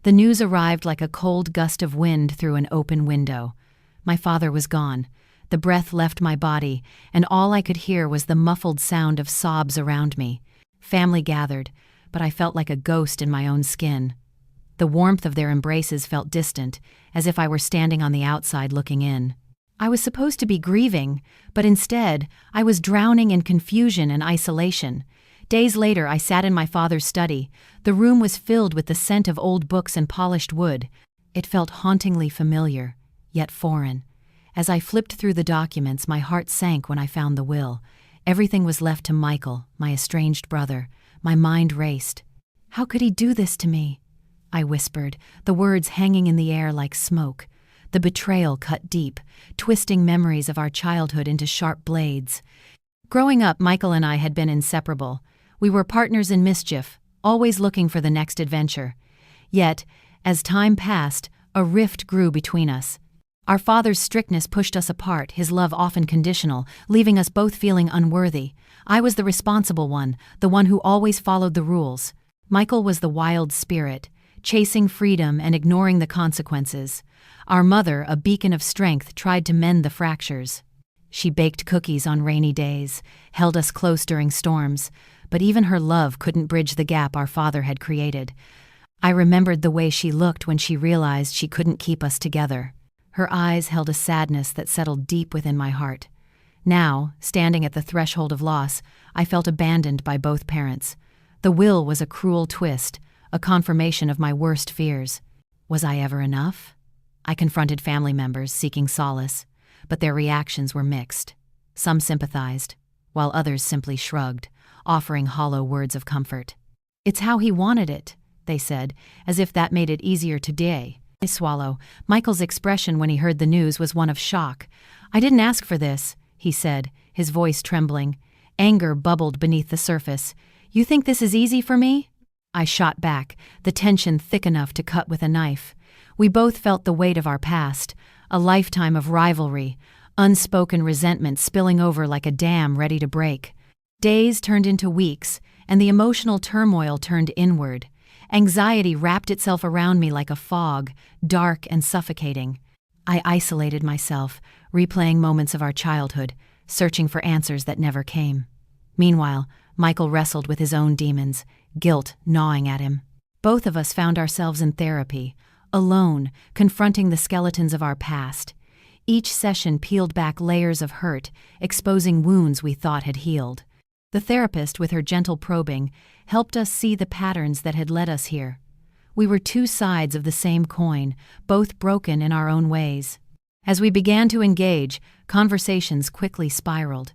The news arrived like a cold gust of wind through an open window. My father was gone. The breath left my body, and all I could hear was the muffled sound of sobs around me. Family gathered, but I felt like a ghost in my own skin. The warmth of their embraces felt distant, as if I were standing on the outside looking in. I was supposed to be grieving, but instead, I was drowning in confusion and isolation. Days later, I sat in my father's study. The room was filled with the scent of old books and polished wood. It felt hauntingly familiar, yet foreign. As I flipped through the documents, my heart sank when I found the will. Everything was left to Michael, my estranged brother. My mind raced. "How could he do this to me?" I whispered, the words hanging in the air like smoke. The betrayal cut deep, twisting memories of our childhood into sharp blades. Growing up, Michael and I had been inseparable. We were partners in mischief, always looking for the next adventure. Yet, as time passed, a rift grew between us. Our father's strictness pushed us apart, his love often conditional, leaving us both feeling unworthy. I was the responsible one, the one who always followed the rules. Michael was the wild spirit, chasing freedom and ignoring the consequences. Our mother, a beacon of strength, tried to mend the fractures. She baked cookies on rainy days, held us close during storms, but even her love couldn't bridge the gap our father had created. I remembered the way she looked when she realized she couldn't keep us together. Her eyes held a sadness that settled deep within my heart. Now, standing at the threshold of loss, I felt abandoned by both parents. The will was a cruel twist, a confirmation of my worst fears. Was I ever enough? I confronted family members seeking solace, but their reactions were mixed. Some sympathized, while others simply shrugged, offering hollow words of comfort. "It's how he wanted it," they said, as if that made it easier today. I swallow. Michael's expression when he heard the news was one of shock. "I didn't ask for this," he said, his voice trembling. Anger bubbled beneath the surface. "You think this is easy for me?" I shot back, the tension thick enough to cut with a knife. We both felt the weight of our past, a lifetime of rivalry, unspoken resentment spilling over like a dam ready to break. Days turned into weeks, and the emotional turmoil turned inward. Anxiety wrapped itself around me like a fog, dark and suffocating. I isolated myself, replaying moments of our childhood, searching for answers that never came. Meanwhile, Michael wrestled with his own demons, guilt gnawing at him. Both of us found ourselves in therapy, alone, confronting the skeletons of our past. Each session peeled back layers of hurt, exposing wounds we thought had healed. The therapist, with her gentle probing, helped us see the patterns that had led us here. We were two sides of the same coin, both broken in our own ways. As we began to engage, conversations quickly spiraled.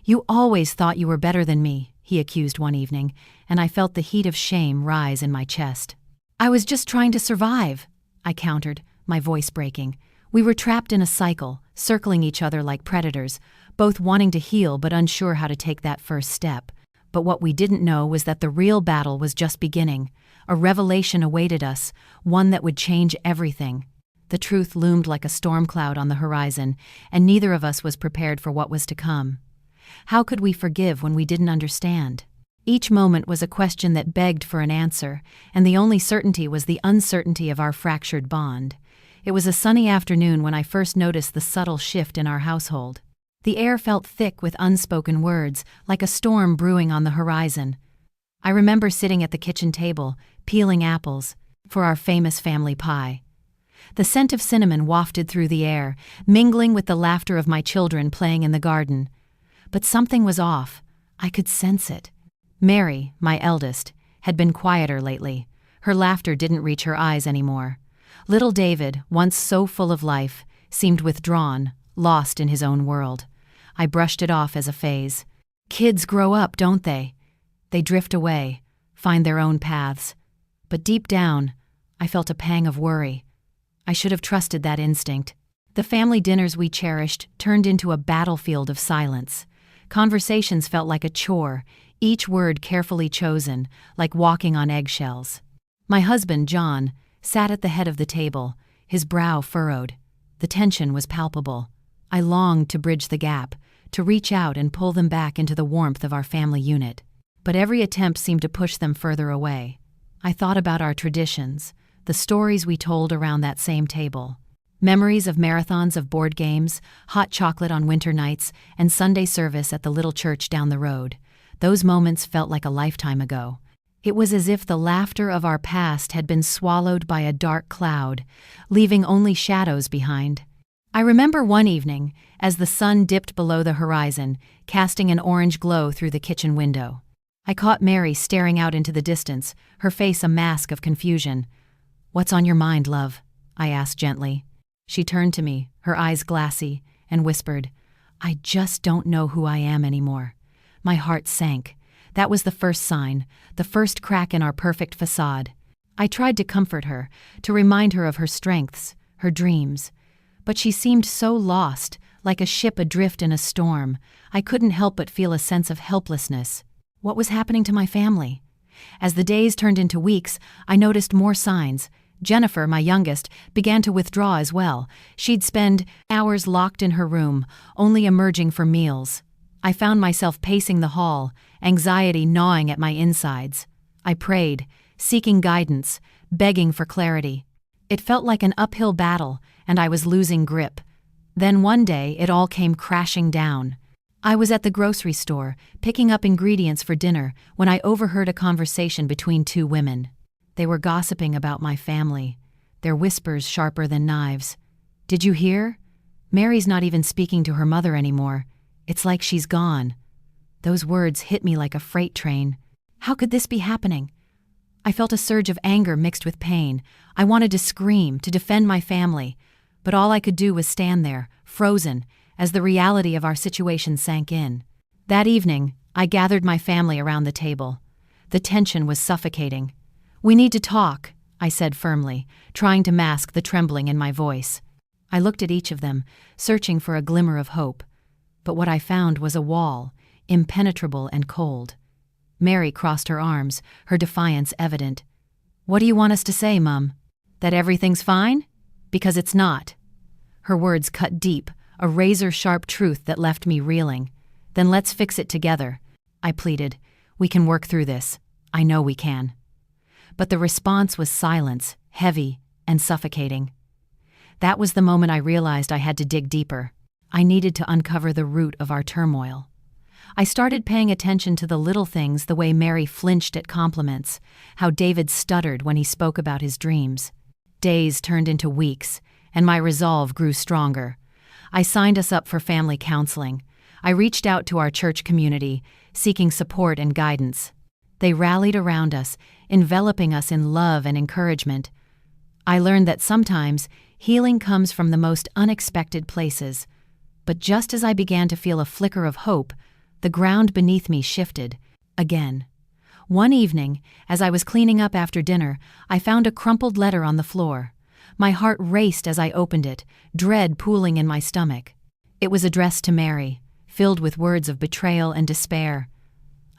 "You always thought you were better than me," he accused one evening, and I felt the heat of shame rise in my chest. "I was just trying to survive," I countered, my voice breaking. We were trapped in a cycle, circling each other like predators, both wanting to heal but unsure how to take that first step. But what we didn't know was that the real battle was just beginning. A revelation awaited us, one that would change everything. The truth loomed like a storm cloud on the horizon, and neither of us was prepared for what was to come. How could we forgive when we didn't understand? Each moment was a question that begged for an answer, and the only certainty was the uncertainty of our fractured bond. It was a sunny afternoon when I first noticed the subtle shift in our household. The air felt thick with unspoken words, like a storm brewing on the horizon. I remember sitting at the kitchen table, peeling apples, for our famous family pie. The scent of cinnamon wafted through the air, mingling with the laughter of my children playing in the garden. But something was off. I could sense it. Mary, my eldest, had been quieter lately. Her laughter didn't reach her eyes anymore. Little David, once so full of life, seemed withdrawn, lost in his own world. I brushed it off as a phase. Kids grow up, don't they? They drift away, find their own paths. But deep down, I felt a pang of worry. I should have trusted that instinct. The family dinners we cherished turned into a battlefield of silence. Conversations felt like a chore, each word carefully chosen, like walking on eggshells. My husband, John, sat at the head of the table, his brow furrowed. The tension was palpable. I longed to bridge the gap, to reach out and pull them back into the warmth of our family unit. But every attempt seemed to push them further away. I thought about our traditions, the stories we told around that same table. Memories of marathons of board games, hot chocolate on winter nights, and Sunday service at the little church down the road. Those moments felt like a lifetime ago. It was as if the laughter of our past had been swallowed by a dark cloud, leaving only shadows behind. I remember one evening, as the sun dipped below the horizon, casting an orange glow through the kitchen window. I caught Mary staring out into the distance, her face a mask of confusion. "What's on your mind, love?" I asked gently. She turned to me, her eyes glassy, and whispered, "I just don't know who I am anymore." My heart sank. That was the first sign, the first crack in our perfect facade. I tried to comfort her, to remind her of her strengths, her dreams. But she seemed so lost, like a ship adrift in a storm. I couldn't help but feel a sense of helplessness. What was happening to my family? As the days turned into weeks, I noticed more signs. Jennifer, my youngest, began to withdraw as well. She'd spend hours locked in her room, only emerging for meals. I found myself pacing the hall, anxiety gnawing at my insides. I prayed, seeking guidance, begging for clarity. It felt like an uphill battle, and I was losing grip. Then one day, it all came crashing down. I was at the grocery store, picking up ingredients for dinner, when I overheard a conversation between two women. They were gossiping about my family, their whispers sharper than knives. "Did you hear? Mary's not even speaking to her mother anymore. It's like she's gone." Those words hit me like a freight train. How could this be happening? I felt a surge of anger mixed with pain. I wanted to scream, to defend my family, but all I could do was stand there, frozen, as the reality of our situation sank in. That evening, I gathered my family around the table. The tension was suffocating. "We need to talk," I said firmly, trying to mask the trembling in my voice. I looked at each of them, searching for a glimmer of hope. But what I found was a wall, impenetrable and cold. Mary crossed her arms, her defiance evident. "What do you want us to say, Mum? That everything's fine? Because it's not." Her words cut deep, a razor-sharp truth that left me reeling. "Then let's fix it together," I pleaded. "We can work through this. I know we can." But the response was silence, heavy and suffocating. That was the moment I realized I had to dig deeper. I needed to uncover the root of our turmoil. I started paying attention to the little things, the way Mary flinched at compliments, how David stuttered when he spoke about his dreams. Days turned into weeks, and my resolve grew stronger. I signed us up for family counseling. I reached out to our church community, seeking support and guidance. They rallied around us, enveloping us in love and encouragement. I learned that sometimes healing comes from the most unexpected places. But just as I began to feel a flicker of hope, the ground beneath me shifted, again. One evening, as I was cleaning up after dinner, I found a crumpled letter on the floor. My heart raced as I opened it, dread pooling in my stomach. It was addressed to Mary, filled with words of betrayal and despair.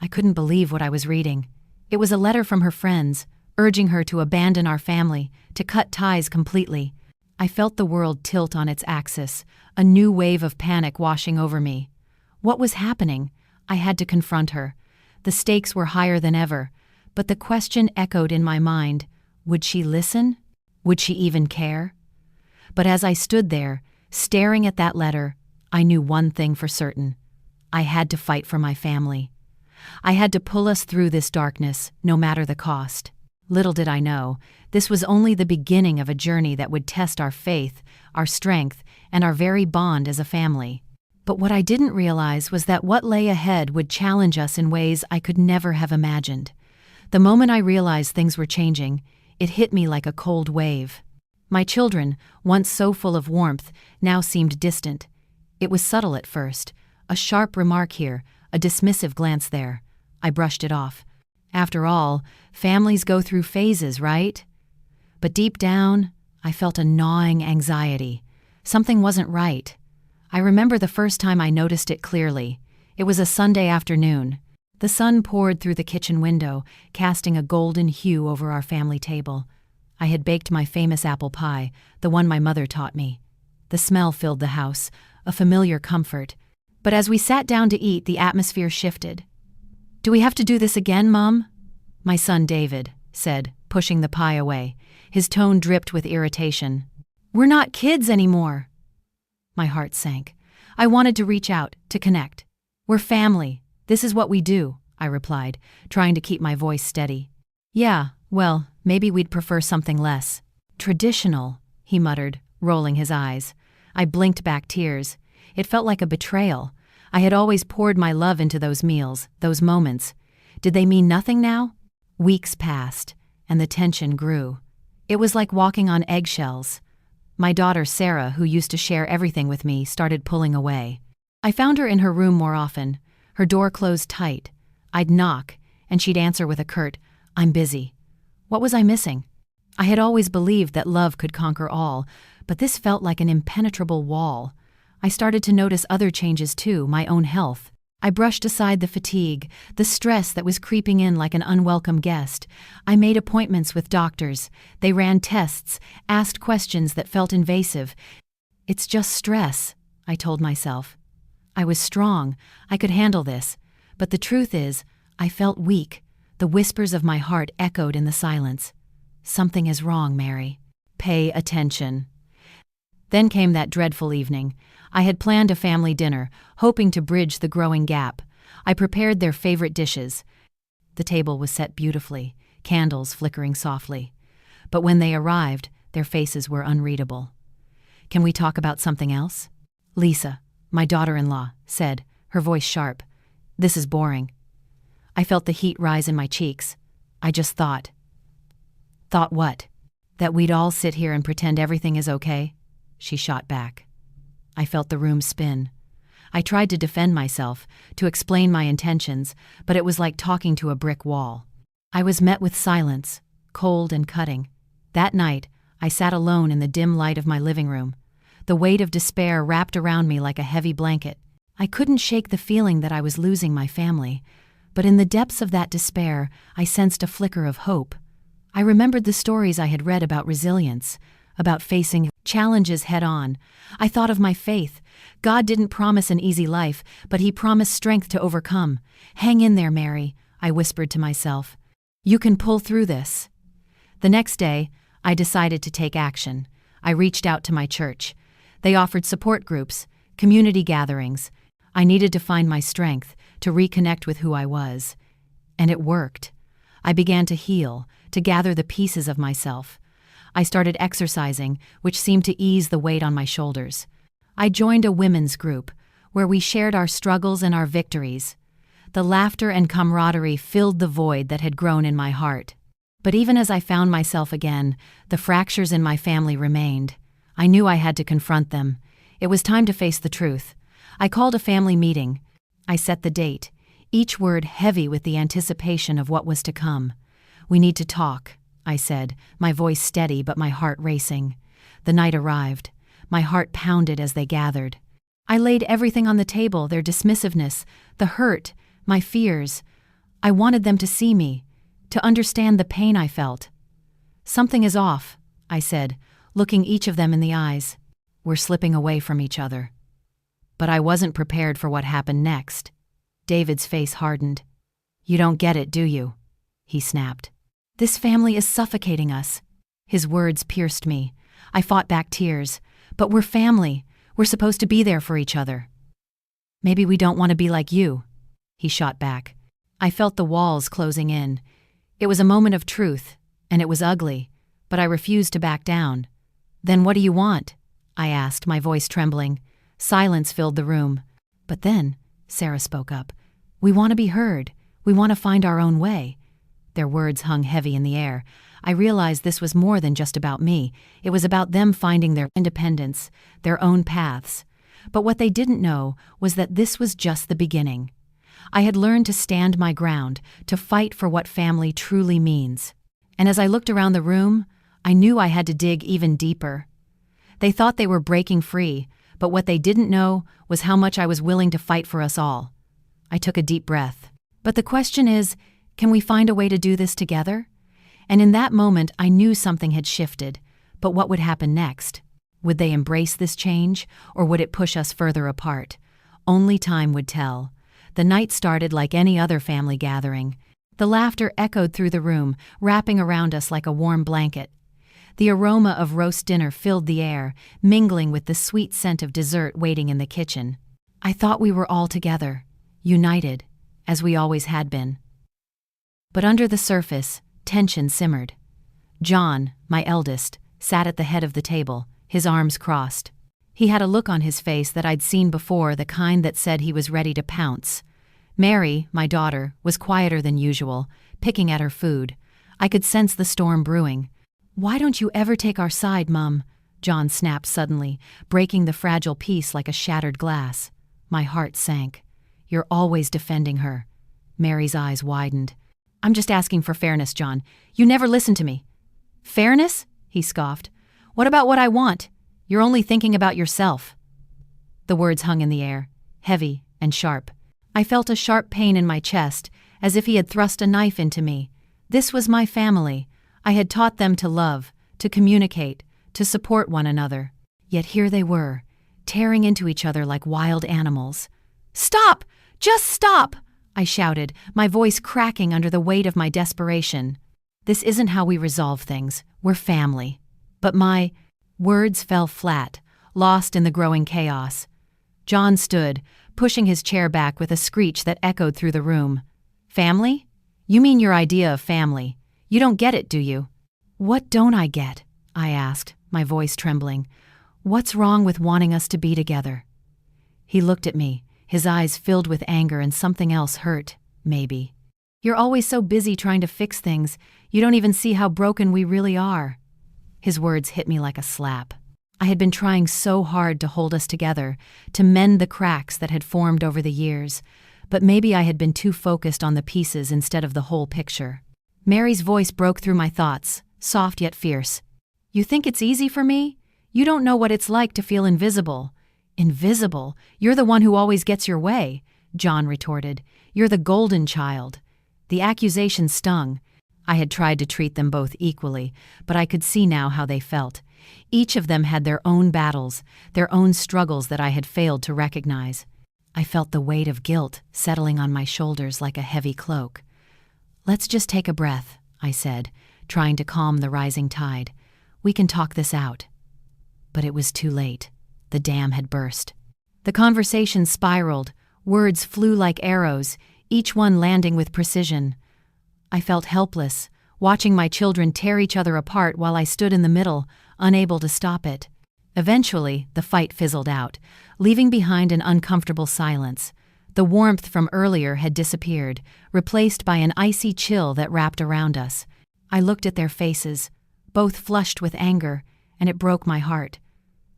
I couldn't believe what I was reading. It was a letter from her friends, urging her to abandon our family, to cut ties completely. I felt the world tilt on its axis, a new wave of panic washing over me. What was happening? I had to confront her. The stakes were higher than ever, but the question echoed in my mind. Would she listen? Would she even care? But as I stood there, staring at that letter, I knew one thing for certain. I had to fight for my family. I had to pull us through this darkness, no matter the cost. Little did I know, this was only the beginning of a journey that would test our faith, our strength, and our very bond as a family. But what I didn't realize was that what lay ahead would challenge us in ways I could never have imagined. The moment I realized things were changing, it hit me like a cold wave. My children, once so full of warmth, now seemed distant. It was subtle at first, a sharp remark here, a dismissive glance there. I brushed it off. After all, families go through phases, right? But deep down, I felt a gnawing anxiety. Something wasn't right. I remember the first time I noticed it clearly. It was a Sunday afternoon. The sun poured through the kitchen window, casting a golden hue over our family table. I had baked my famous apple pie, the one my mother taught me. The smell filled the house, a familiar comfort. But as we sat down to eat, the atmosphere shifted. "Do we have to do this again, Mom?" My son David said, pushing the pie away. His tone dripped with irritation. "We're not kids anymore." My heart sank. I wanted to reach out, to connect. "We're family. This is what we do," I replied, trying to keep my voice steady. "Yeah, well, maybe we'd prefer something less traditional," he muttered, rolling his eyes. I blinked back tears. It felt like a betrayal. I had always poured my love into those meals, those moments. Did they mean nothing now? Weeks passed, and the tension grew. It was like walking on eggshells. My daughter Sarah, who used to share everything with me, started pulling away. I found her in her room more often. Her door closed tight. I'd knock, and she'd answer with a curt, "I'm busy." What was I missing? I had always believed that love could conquer all, but this felt like an impenetrable wall. I started to notice other changes too, my own health. I brushed aside the fatigue, the stress that was creeping in like an unwelcome guest. I made appointments with doctors. They ran tests, asked questions that felt invasive. "It's just stress," I told myself. I was strong. I could handle this. But the truth is, I felt weak. The whispers of my heart echoed in the silence. "Something is wrong, Mary. Pay attention." Then came that dreadful evening. I had planned a family dinner, hoping to bridge the growing gap. I prepared their favorite dishes. The table was set beautifully, candles flickering softly. But when they arrived, their faces were unreadable. "Can we talk about something else?" Lisa, my daughter-in-law, said, her voice sharp. "This is boring." I felt the heat rise in my cheeks. I just thought. "Thought what?" "That we'd all sit here and pretend everything is okay?" She shot back. I felt the room spin. I tried to defend myself, to explain my intentions, but it was like talking to a brick wall. I was met with silence, cold and cutting. That night, I sat alone in the dim light of my living room. The weight of despair wrapped around me like a heavy blanket. I couldn't shake the feeling that I was losing my family, but in the depths of that despair, I sensed a flicker of hope. I remembered the stories I had read about resilience, about facing challenges head-on. I thought of my faith. God didn't promise an easy life, but He promised strength to overcome. "Hang in there, Mary," I whispered to myself. "You can pull through this." The next day, I decided to take action. I reached out to my church. They offered support groups, community gatherings. I needed to find my strength, to reconnect with who I was. And it worked. I began to heal, to gather the pieces of myself. I started exercising, which seemed to ease the weight on my shoulders. I joined a women's group, where we shared our struggles and our victories. The laughter and camaraderie filled the void that had grown in my heart. But even as I found myself again, the fractures in my family remained. I knew I had to confront them. It was time to face the truth. I called a family meeting. I set the date, each word heavy with the anticipation of what was to come. "We need to talk," I said, my voice steady but my heart racing. The night arrived. My heart pounded as they gathered. I laid everything on the table, their dismissiveness, the hurt, my fears. I wanted them to see me, to understand the pain I felt. "Something is off," I said, looking each of them in the eyes. "We're slipping away from each other." But I wasn't prepared for what happened next. David's face hardened. "You don't get it, do you?" he snapped. "This family is suffocating us." His words pierced me. I fought back tears. "But we're family. We're supposed to be there for each other." "Maybe we don't want to be like you," he shot back. I felt the walls closing in. It was a moment of truth, and it was ugly, but I refused to back down. "Then what do you want?" I asked, my voice trembling. Silence filled the room. "But then," Sarah spoke up, "we want to be heard. We want to find our own way." Their words hung heavy in the air. I realized this was more than just about me. It was about them finding their independence, their own paths. But what they didn't know was that this was just the beginning. I had learned to stand my ground, to fight for what family truly means. And as I looked around the room, I knew I had to dig even deeper. They thought they were breaking free, but what they didn't know was how much I was willing to fight for us all. I took a deep breath. But the question is, can we find a way to do this together? And in that moment, I knew something had shifted. But what would happen next? Would they embrace this change, or would it push us further apart? Only time would tell. The night started like any other family gathering. The laughter echoed through the room, wrapping around us like a warm blanket. The aroma of roast dinner filled the air, mingling with the sweet scent of dessert waiting in the kitchen. I thought we were all together, united, as we always had been. But under the surface, tension simmered. John, my eldest, sat at the head of the table, his arms crossed. He had a look on his face that I'd seen before, the kind that said he was ready to pounce. Mary, my daughter, was quieter than usual, picking at her food. I could sense the storm brewing. "Why don't you ever take our side, Mum?" John snapped suddenly, breaking the fragile peace like a shattered glass. My heart sank. "You're always defending her." Mary's eyes widened. "I'm just asking for fairness, John. You never listen to me." "Fairness?" he scoffed. "What about what I want? You're only thinking about yourself." The words hung in the air, heavy and sharp. I felt a sharp pain in my chest, as if he had thrust a knife into me. This was my family. I had taught them to love, to communicate, to support one another. Yet here they were, tearing into each other like wild animals. "Stop! Just stop!" I shouted, my voice cracking under the weight of my desperation. "This isn't how we resolve things. We're family." But my words fell flat, lost in the growing chaos. John stood, pushing his chair back with a screech that echoed through the room. "Family? You mean your idea of family. You don't get it, do you?" "What don't I get?" I asked, my voice trembling. "What's wrong with wanting us to be together?" He looked at me, his eyes filled with anger and something else hurt, maybe. "You're always so busy trying to fix things, you don't even see how broken we really are." His words hit me like a slap. I had been trying so hard to hold us together, to mend the cracks that had formed over the years, but maybe I had been too focused on the pieces instead of the whole picture. Mary's voice broke through my thoughts, soft yet fierce. "You think it's easy for me? You don't know what it's like to feel invisible." "Invisible? You're the one who always gets your way," John retorted. "You're the golden child." The accusation stung. I had tried to treat them both equally, but I could see now how they felt. Each of them had their own battles, their own struggles that I had failed to recognize. I felt the weight of guilt settling on my shoulders like a heavy cloak. "Let's just take a breath," I said, trying to calm the rising tide. "We can talk this out." But it was too late. The dam had burst. The conversation spiraled. Words flew like arrows, each one landing with precision. I felt helpless, watching my children tear each other apart while I stood in the middle, unable to stop it. Eventually, the fight fizzled out, leaving behind an uncomfortable silence. The warmth from earlier had disappeared, replaced by an icy chill that wrapped around us. I looked at their faces, both flushed with anger, and it broke my heart.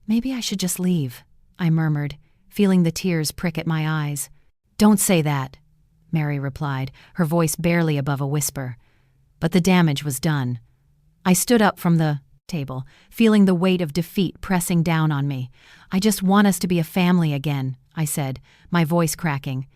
"Maybe I should just leave," I murmured, feeling the tears prick at my eyes. "Don't say that," Mary replied, her voice barely above a whisper. But the damage was done. I stood up from the table, feeling the weight of defeat pressing down on me. "I just want us to be a family again," I said, my voice cracking.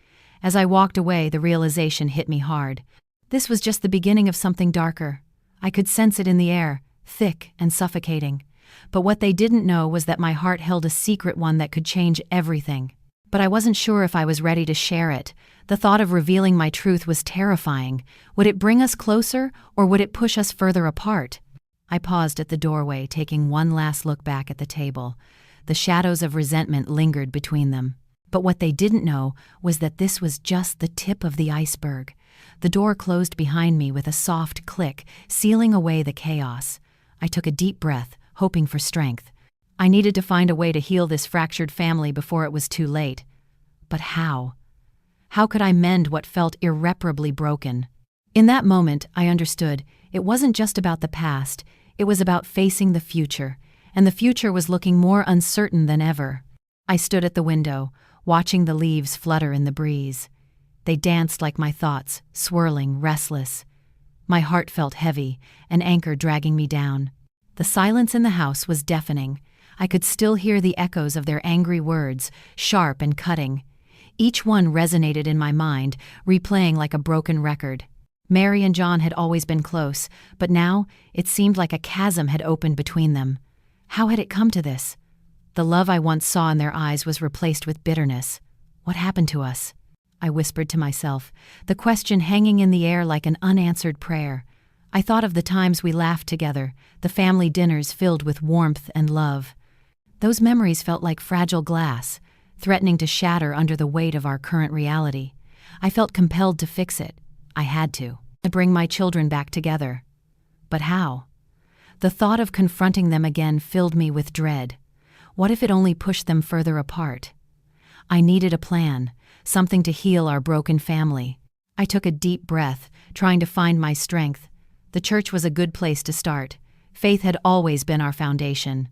As I walked away, the realization hit me hard. This was just the beginning of something darker. I could sense it in the air, thick and suffocating. But what they didn't know was that my heart held a secret one that could change everything. But I wasn't sure if I was ready to share it. The thought of revealing my truth was terrifying. Would it bring us closer, or would it push us further apart? I paused at the doorway, taking one last look back at the table. The shadows of resentment lingered between them. But what they didn't know was that this was just the tip of the iceberg. The door closed behind me with a soft click, sealing away the chaos. I took a deep breath, hoping for strength. I needed to find a way to heal this fractured family before it was too late. But how? How could I mend what felt irreparably broken? In that moment, I understood it wasn't just about the past, it was about facing the future, and the future was looking more uncertain than ever. I stood at the window, watching the leaves flutter in the breeze. They danced like my thoughts, swirling, restless. My heart felt heavy, an anchor dragging me down. The silence in the house was deafening. I could still hear the echoes of their angry words, sharp and cutting. Each one resonated in my mind, replaying like a broken record. Mary and John had always been close, but now it seemed like a chasm had opened between them. How had it come to this? The love I once saw in their eyes was replaced with bitterness. What happened to us? I whispered to myself, the question hanging in the air like an unanswered prayer. I thought of the times we laughed together, the family dinners filled with warmth and love. Those memories felt like fragile glass, threatening to shatter under the weight of our current reality. I felt compelled to fix it. I had to bring my children back together. But how? The thought of confronting them again filled me with dread. What if it only pushed them further apart? I needed a plan, something to heal our broken family. I took a deep breath, trying to find my strength. The church was a good place to start. Faith had always been our foundation.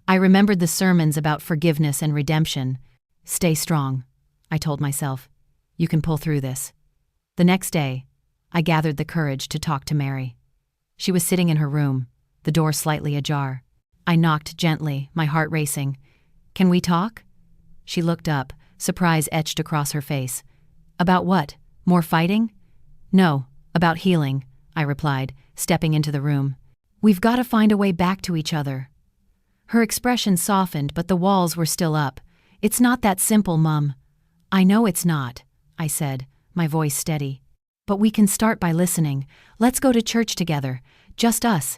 I remembered the sermons about forgiveness and redemption. Stay strong, I told myself. You can pull through this. The next day, I gathered the courage to talk to Mary. She was sitting in her room, the door slightly ajar. I knocked gently, my heart racing. Can we talk? She looked up, surprise etched across her face. About what? More fighting? No, about healing, I replied, stepping into the room. We've got to find a way back to each other. Her expression softened, but the walls were still up. It's not that simple, Mum. I know it's not, I said, my voice steady. But we can start by listening. Let's go to church together. Just us.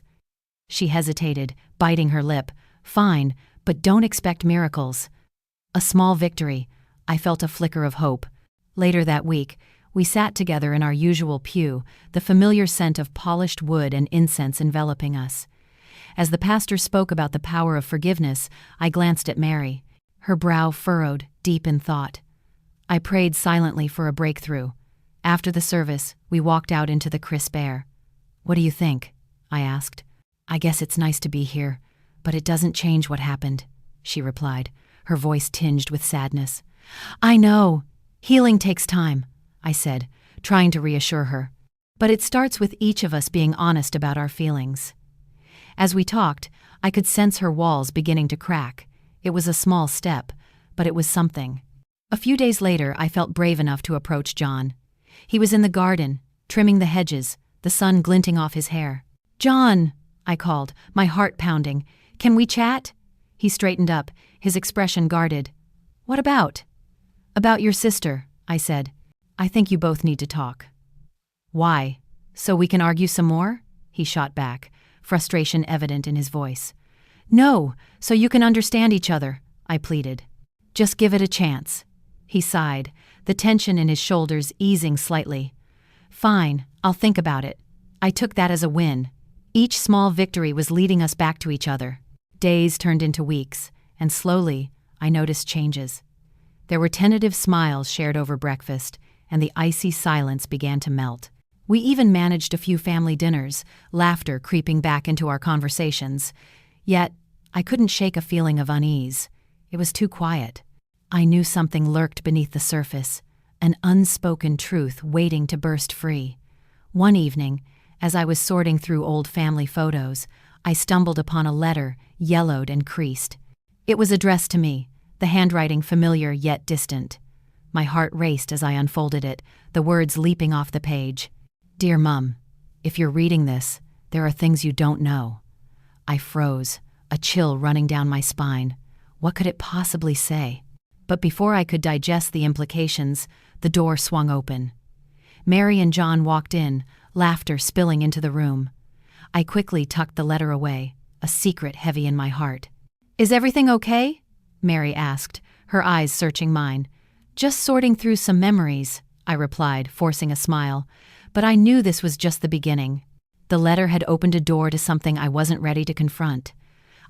She hesitated, biting her lip. Fine, but don't expect miracles. A small victory. I felt a flicker of hope. Later that week, we sat together in our usual pew, the familiar scent of polished wood and incense enveloping us. As the pastor spoke about the power of forgiveness, I glanced at Mary. Her brow furrowed, deep in thought. I prayed silently for a breakthrough. After the service, we walked out into the crisp air. What do you think? I asked. I guess it's nice to be here, but it doesn't change what happened, she replied, her voice tinged with sadness. I know. Healing takes time, I said, trying to reassure her. But it starts with each of us being honest about our feelings. As we talked, I could sense her walls beginning to crack. It was a small step, but it was something. A few days later, I felt brave enough to approach John. He was in the garden, trimming the hedges, the sun glinting off his hair. John, I called, my heart pounding. Can we chat? He straightened up, his expression guarded. What about? About your sister, I said. I think you both need to talk. Why? So we can argue some more? He shot back, frustration evident in his voice. No, so you can understand each other, I pleaded. Just give it a chance. He sighed, the tension in his shoulders easing slightly. Fine, I'll think about it. I took that as a win. Each small victory was leading us back to each other. Days turned into weeks, and slowly, I noticed changes. There were tentative smiles shared over breakfast, and the icy silence began to melt. We even managed a few family dinners, laughter creeping back into our conversations. Yet, I couldn't shake a feeling of unease. It was too quiet. I knew something lurked beneath the surface, an unspoken truth waiting to burst free. One evening, as I was sorting through old family photos, I stumbled upon a letter, yellowed and creased. It was addressed to me, the handwriting familiar yet distant. My heart raced as I unfolded it, the words leaping off the page. Dear Mum, if you're reading this, there are things you don't know. I froze, a chill running down my spine. What could it possibly say? But before I could digest the implications, the door swung open. Mary and John walked in, laughter spilling into the room. I quickly tucked the letter away, a secret heavy in my heart. Is everything okay? Mary asked, her eyes searching mine. Just sorting through some memories, I replied, forcing a smile. But I knew this was just the beginning. The letter had opened a door to something I wasn't ready to confront.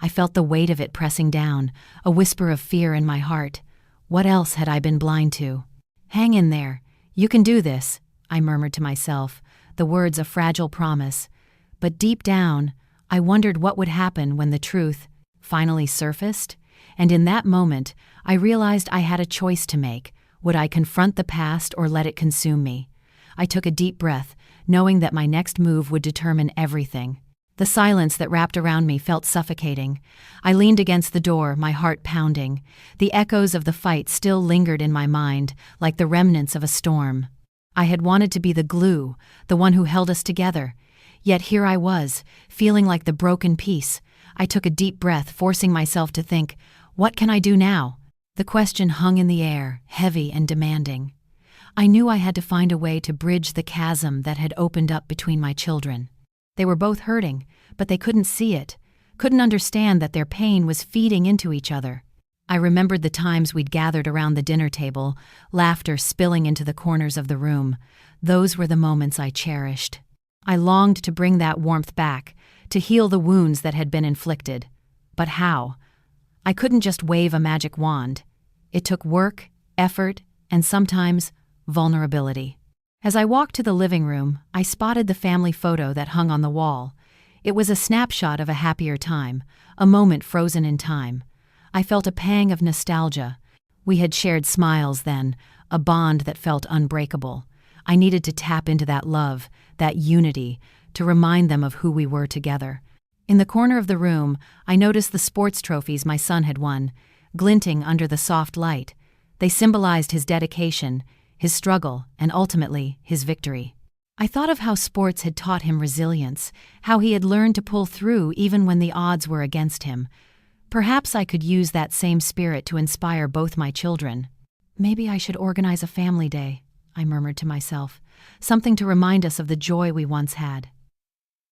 I felt the weight of it pressing down, a whisper of fear in my heart. What else had I been blind to? Hang in there. You can do this, I murmured to myself, the words a fragile promise. But deep down, I wondered what would happen when the truth finally surfaced. And in that moment, I realized I had a choice to make. Would I confront the past or let it consume me? I took a deep breath, knowing that my next move would determine everything. The silence that wrapped around me felt suffocating. I leaned against the door, my heart pounding. The echoes of the fight still lingered in my mind, like the remnants of a storm. I had wanted to be the glue, the one who held us together. Yet here I was, feeling like the broken piece. I took a deep breath, forcing myself to think, what can I do now? The question hung in the air, heavy and demanding. I knew I had to find a way to bridge the chasm that had opened up between my children. They were both hurting, but they couldn't see it, couldn't understand that their pain was feeding into each other. I remembered the times we'd gathered around the dinner table, laughter spilling into the corners of the room. Those were the moments I cherished. I longed to bring that warmth back, to heal the wounds that had been inflicted. But how? I couldn't just wave a magic wand. It took work, effort, and sometimes vulnerability. As I walked to the living room, I spotted the family photo that hung on the wall. It was a snapshot of a happier time, a moment frozen in time. I felt a pang of nostalgia. We had shared smiles then, a bond that felt unbreakable. I needed to tap into that love, that unity, to remind them of who we were together. In the corner of the room, I noticed the sports trophies my son had won, glinting under the soft light. They symbolized his dedication, his struggle, and ultimately, his victory. I thought of how sports had taught him resilience, how he had learned to pull through even when the odds were against him. Perhaps I could use that same spirit to inspire both my children. Maybe I should organize a family day, I murmured to myself, something to remind us of the joy we once had.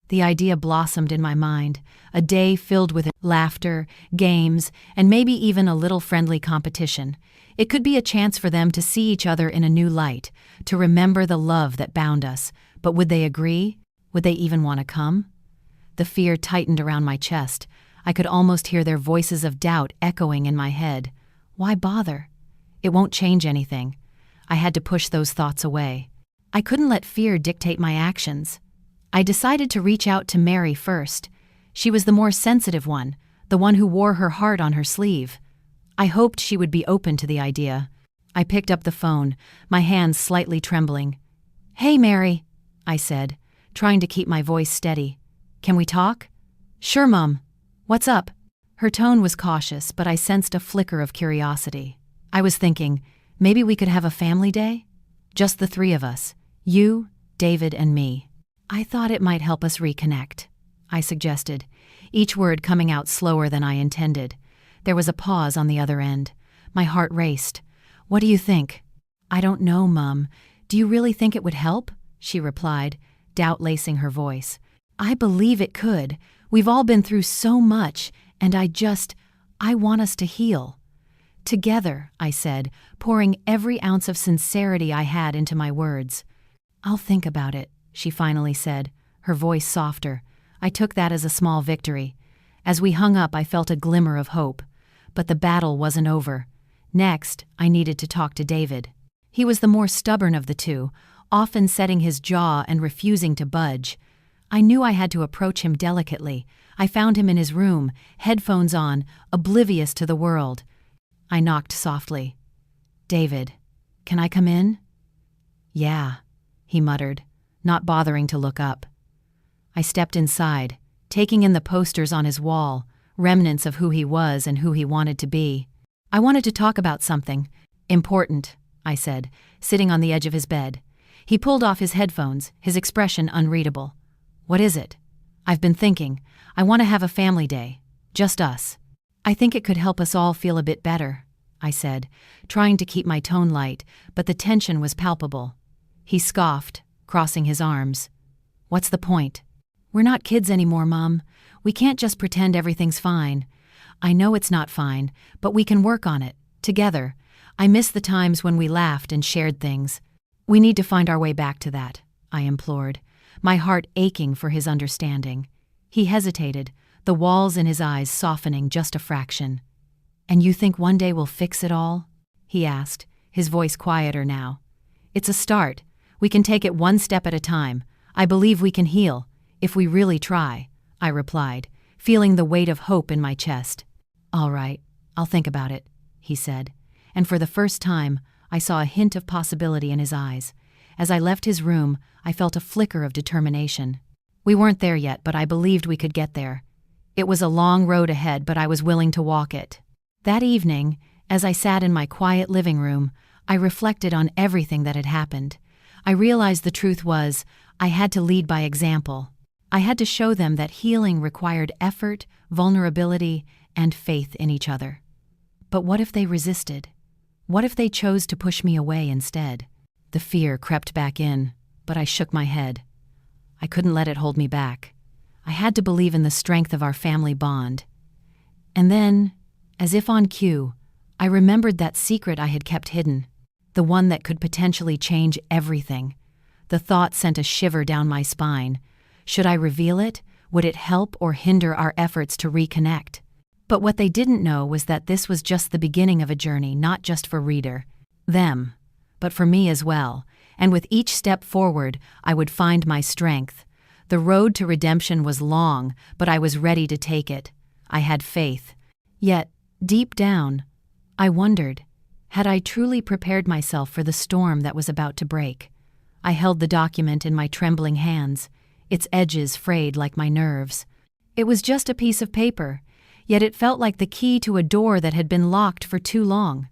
The idea blossomed in my mind, a day filled with laughter, games, and maybe even a little friendly competition. It could be a chance for them to see each other in a new light, to remember the love that bound us. But would they agree? Would they even want to come? The fear tightened around my chest. I could almost hear their voices of doubt echoing in my head. Why bother? It won't change anything. I had to push those thoughts away. I couldn't let fear dictate my actions. I decided to reach out to Mary first. She was the more sensitive one, the one who wore her heart on her sleeve. I hoped she would be open to the idea. I picked up the phone, my hands slightly trembling. "Hey, Mary," I said, trying to keep my voice steady. "Can we talk?" "Sure, Mum. What's up?" Her tone was cautious, but I sensed a flicker of curiosity. I was thinking, maybe we could have a family day? Just the three of us, you, David, and me. I thought it might help us reconnect, I suggested, each word coming out slower than I intended. There was a pause on the other end. My heart raced. "What do you think?" "I don't know, Mum. Do you really think it would help?" she replied, doubt lacing her voice. "I believe it could. We've all been through so much, and I want us to heal." "Together," I said, pouring every ounce of sincerity I had into my words. "I'll think about it," she finally said, her voice softer. I took that as a small victory. As we hung up, I felt a glimmer of hope. But the battle wasn't over. Next, I needed to talk to David. He was the more stubborn of the two, often setting his jaw and refusing to budge. I knew I had to approach him delicately. I found him in his room, headphones on, oblivious to the world. I knocked softly. "David, can I come in?" "Yeah," he muttered, not bothering to look up. I stepped inside, taking in the posters on his wall, remnants of who he was and who he wanted to be. "I wanted to talk about something. Important," I said, sitting on the edge of his bed. He pulled off his headphones, his expression unreadable. "What is it?" "I've been thinking. I want to have a family day. Just us. I think it could help us all feel a bit better," I said, trying to keep my tone light, but the tension was palpable. He scoffed, crossing his arms. "What's the point?" "We're not kids anymore, Mom. We can't just pretend everything's fine. I know it's not fine, but we can work on it, together. I miss the times when we laughed and shared things. We need to find our way back to that," I implored, my heart aching for his understanding. He hesitated, the walls in his eyes softening just a fraction. "And you think one day we'll fix it all?" he asked, his voice quieter now. "It's a start. We can take it one step at a time. I believe we can heal, if we really try," I replied, feeling the weight of hope in my chest. "All right, I'll think about it," he said, and for the first time, I saw a hint of possibility in his eyes. As I left his room, I felt a flicker of determination. We weren't there yet, but I believed we could get there. It was a long road ahead, but I was willing to walk it. That evening, as I sat in my quiet living room, I reflected on everything that had happened. I realized the truth was, I had to lead by example. I had to show them that healing required effort, vulnerability, and faith in each other. But what if they resisted? What if they chose to push me away instead? The fear crept back in, but I shook my head. I couldn't let it hold me back. I had to believe in the strength of our family bond. And then, as if on cue, I remembered that secret I had kept hidden, the one that could potentially change everything. The thought sent a shiver down my spine. Should I reveal it? Would it help or hinder our efforts to reconnect? But what they didn't know was that this was just the beginning of a journey, not just for reader, them, but for me as well. And with each step forward, I would find my strength. The road to redemption was long, but I was ready to take it. I had faith. Yet, deep down, I wondered, had I truly prepared myself for the storm that was about to break? I held the document in my trembling hands, its edges frayed like my nerves. It was just a piece of paper, yet it felt like the key to a door that had been locked for too long.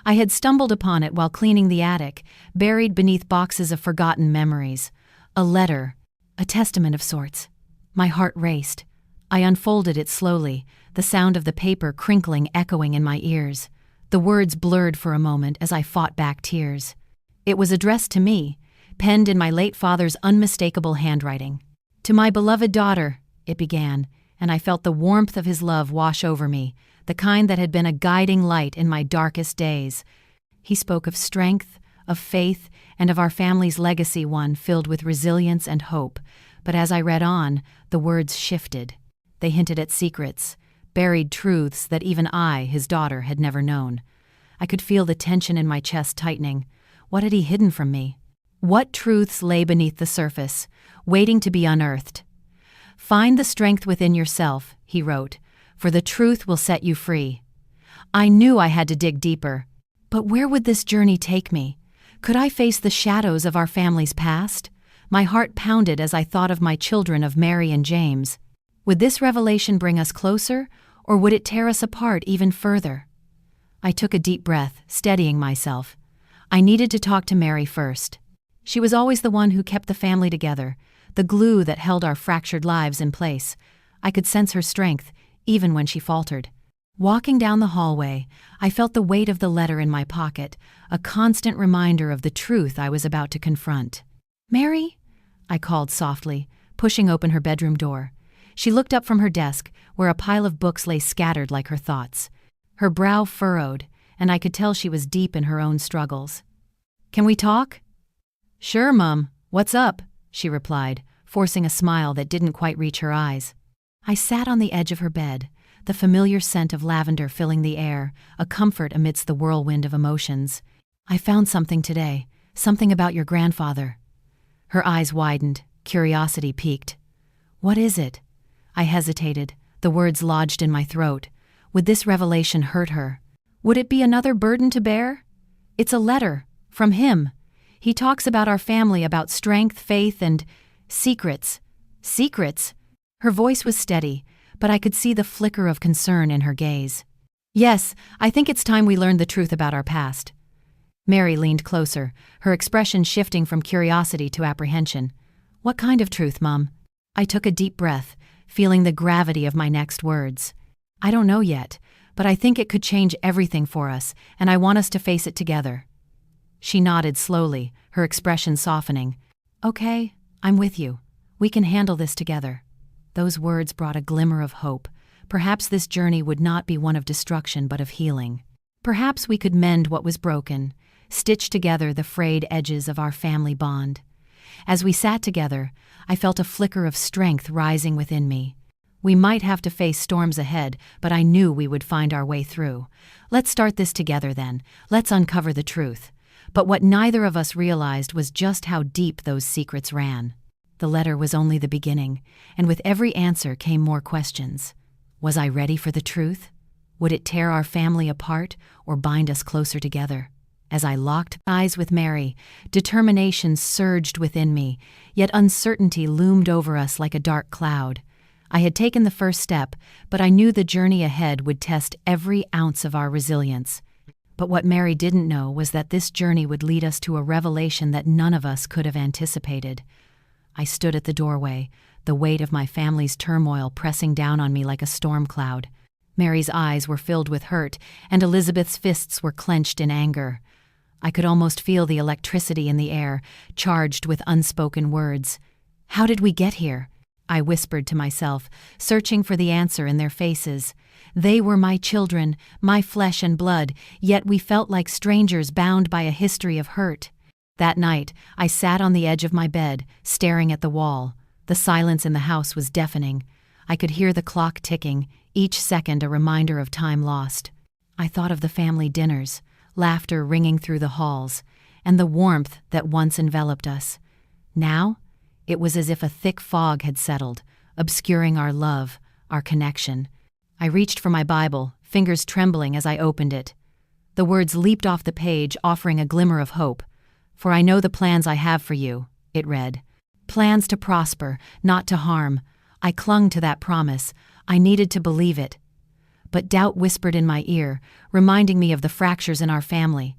I had stumbled upon it while cleaning the attic, buried beneath boxes of forgotten memories. A letter, a testament of sorts. My heart raced. I unfolded it slowly, the sound of the paper crinkling echoing in my ears. The words blurred for a moment as I fought back tears. It was addressed to me, penned in my late father's unmistakable handwriting. "To my beloved daughter," it began, and I felt the warmth of his love wash over me, the kind that had been a guiding light in my darkest days. He spoke of strength, of faith, and of our family's legacy, one filled with resilience and hope. But as I read on, the words shifted. They hinted at secrets, buried truths that even I, his daughter, had never known. I could feel the tension in my chest tightening. What had he hidden from me? What truths lay beneath the surface, waiting to be unearthed? "Find the strength within yourself," he wrote, "for the truth will set you free." I knew I had to dig deeper. But where would this journey take me? Could I face the shadows of our family's past? My heart pounded as I thought of my children, of Mary and James. Would this revelation bring us closer, or would it tear us apart even further? I took a deep breath, steadying myself. I needed to talk to Mary first. She was always the one who kept the family together, the glue that held our fractured lives in place. I could sense her strength, even when she faltered. Walking down the hallway, I felt the weight of the letter in my pocket, a constant reminder of the truth I was about to confront. "Mary?" I called softly, pushing open her bedroom door. She looked up from her desk, where a pile of books lay scattered like her thoughts. Her brow furrowed, and I could tell she was deep in her own struggles. "Can we talk?" "Sure, Mum. What's up?" she replied, forcing a smile that didn't quite reach her eyes. I sat on the edge of her bed, the familiar scent of lavender filling the air, a comfort amidst the whirlwind of emotions. "I found something today, something about your grandfather." Her eyes widened, curiosity piqued. "What is it?" I hesitated, the words lodged in my throat. Would this revelation hurt her? Would it be another burden to bear? "It's a letter, from him. He talks about our family, about strength, faith, and secrets." "Secrets?" Her voice was steady, but I could see the flicker of concern in her gaze. "Yes, I think it's time we learned the truth about our past." Mary leaned closer, her expression shifting from curiosity to apprehension. "What kind of truth, Mum?" I took a deep breath, feeling the gravity of my next words. "I don't know yet, but I think it could change everything for us, and I want us to face it together." She nodded slowly, her expression softening. "Okay, I'm with you. We can handle this together." Those words brought a glimmer of hope. Perhaps this journey would not be one of destruction but of healing. Perhaps we could mend what was broken, stitch together the frayed edges of our family bond. As we sat together, I felt a flicker of strength rising within me. We might have to face storms ahead, but I knew we would find our way through. "Let's start this together then. Let's uncover the truth." But what neither of us realized was just how deep those secrets ran. The letter was only the beginning, and with every answer came more questions. Was I ready for the truth? Would it tear our family apart or bind us closer together? As I locked eyes with Mary, determination surged within me, yet uncertainty loomed over us like a dark cloud. I had taken the first step, but I knew the journey ahead would test every ounce of our resilience. But what Mary didn't know was that this journey would lead us to a revelation that none of us could have anticipated. I stood at the doorway, the weight of my family's turmoil pressing down on me like a storm cloud. Mary's eyes were filled with hurt, and Elizabeth's fists were clenched in anger. I could almost feel the electricity in the air, charged with unspoken words. How did we get here? I whispered to myself, searching for the answer in their faces. They were my children, my flesh and blood, yet we felt like strangers bound by a history of hurt. That night, I sat on the edge of my bed, staring at the wall. The silence in the house was deafening. I could hear the clock ticking, each second a reminder of time lost. I thought of the family dinners, laughter ringing through the halls, and the warmth that once enveloped us. Now, it was as if a thick fog had settled, obscuring our love, our connection. I reached for my Bible, fingers trembling as I opened it. The words leaped off the page, offering a glimmer of hope. "For I know the plans I have for you," it read. Plans to prosper, not to harm. I clung to that promise. I needed to believe it. But doubt whispered in my ear, reminding me of the fractures in our family.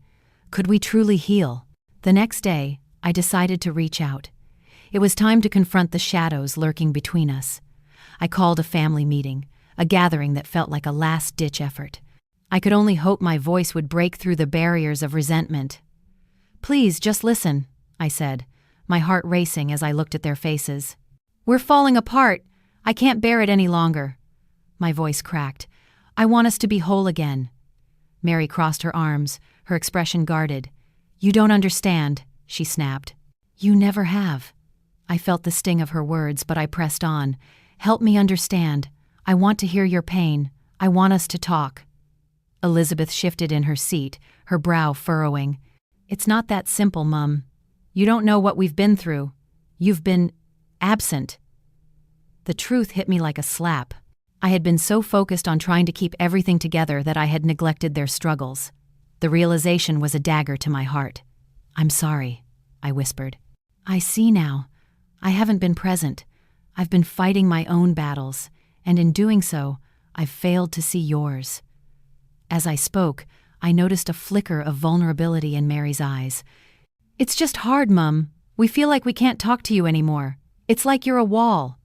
Could we truly heal? The next day, I decided to reach out. It was time to confront the shadows lurking between us. I called a family meeting, a gathering that felt like a last-ditch effort. I could only hope my voice would break through the barriers of resentment. "Please, just listen," I said, my heart racing as I looked at their faces. "We're falling apart. I can't bear it any longer." My voice cracked. "I want us to be whole again." Mary crossed her arms, her expression guarded. "You don't understand," she snapped. "You never have." I felt the sting of her words, but I pressed on. "Help me understand. I want to hear your pain. I want us to talk." Elizabeth shifted in her seat, her brow furrowing. "It's not that simple, Mum. You don't know what we've been through. You've been absent." The truth hit me like a slap. I had been so focused on trying to keep everything together that I had neglected their struggles. The realization was a dagger to my heart. "I'm sorry," I whispered. "I see now. I haven't been present. I've been fighting my own battles, and in doing so, I've failed to see yours." As I spoke, I noticed a flicker of vulnerability in Mary's eyes. "It's just hard, Mum. We feel like we can't talk to you anymore. It's like you're a wall."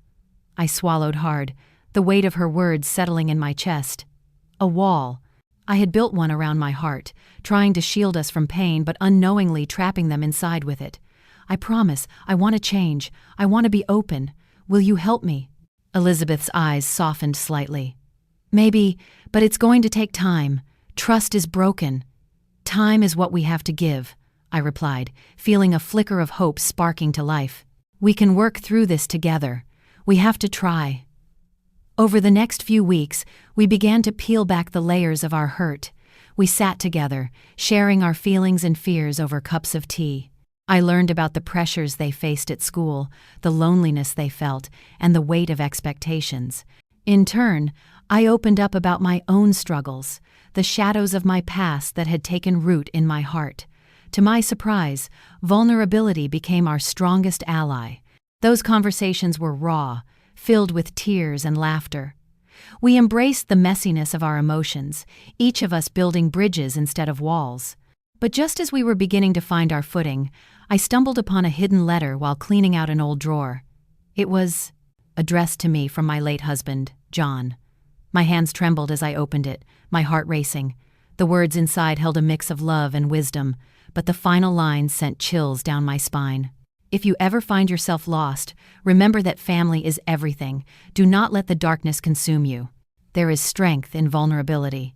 I swallowed hard, the weight of her words settling in my chest. A wall. I had built one around my heart, trying to shield us from pain but unknowingly trapping them inside with it. "I promise, I want to change. I want to be open. Will you help me?" Elizabeth's eyes softened slightly. "Maybe, but it's going to take time. Trust is broken." "Time is what we have to give," I replied, feeling a flicker of hope sparking to life. "We can work through this together. We have to try." Over the next few weeks, we began to peel back the layers of our hurt. We sat together, sharing our feelings and fears over cups of tea. I learned about the pressures they faced at school, the loneliness they felt, and the weight of expectations. In turn, I opened up about my own struggles, the shadows of my past that had taken root in my heart. To my surprise, vulnerability became our strongest ally. Those conversations were raw, filled with tears and laughter. We embraced the messiness of our emotions, each of us building bridges instead of walls. But just as we were beginning to find our footing, I stumbled upon a hidden letter while cleaning out an old drawer. It was addressed to me from my late husband, John. My hands trembled as I opened it, my heart racing. The words inside held a mix of love and wisdom, but the final lines sent chills down my spine. "If you ever find yourself lost, remember that family is everything. Do not let the darkness consume you. There is strength in vulnerability."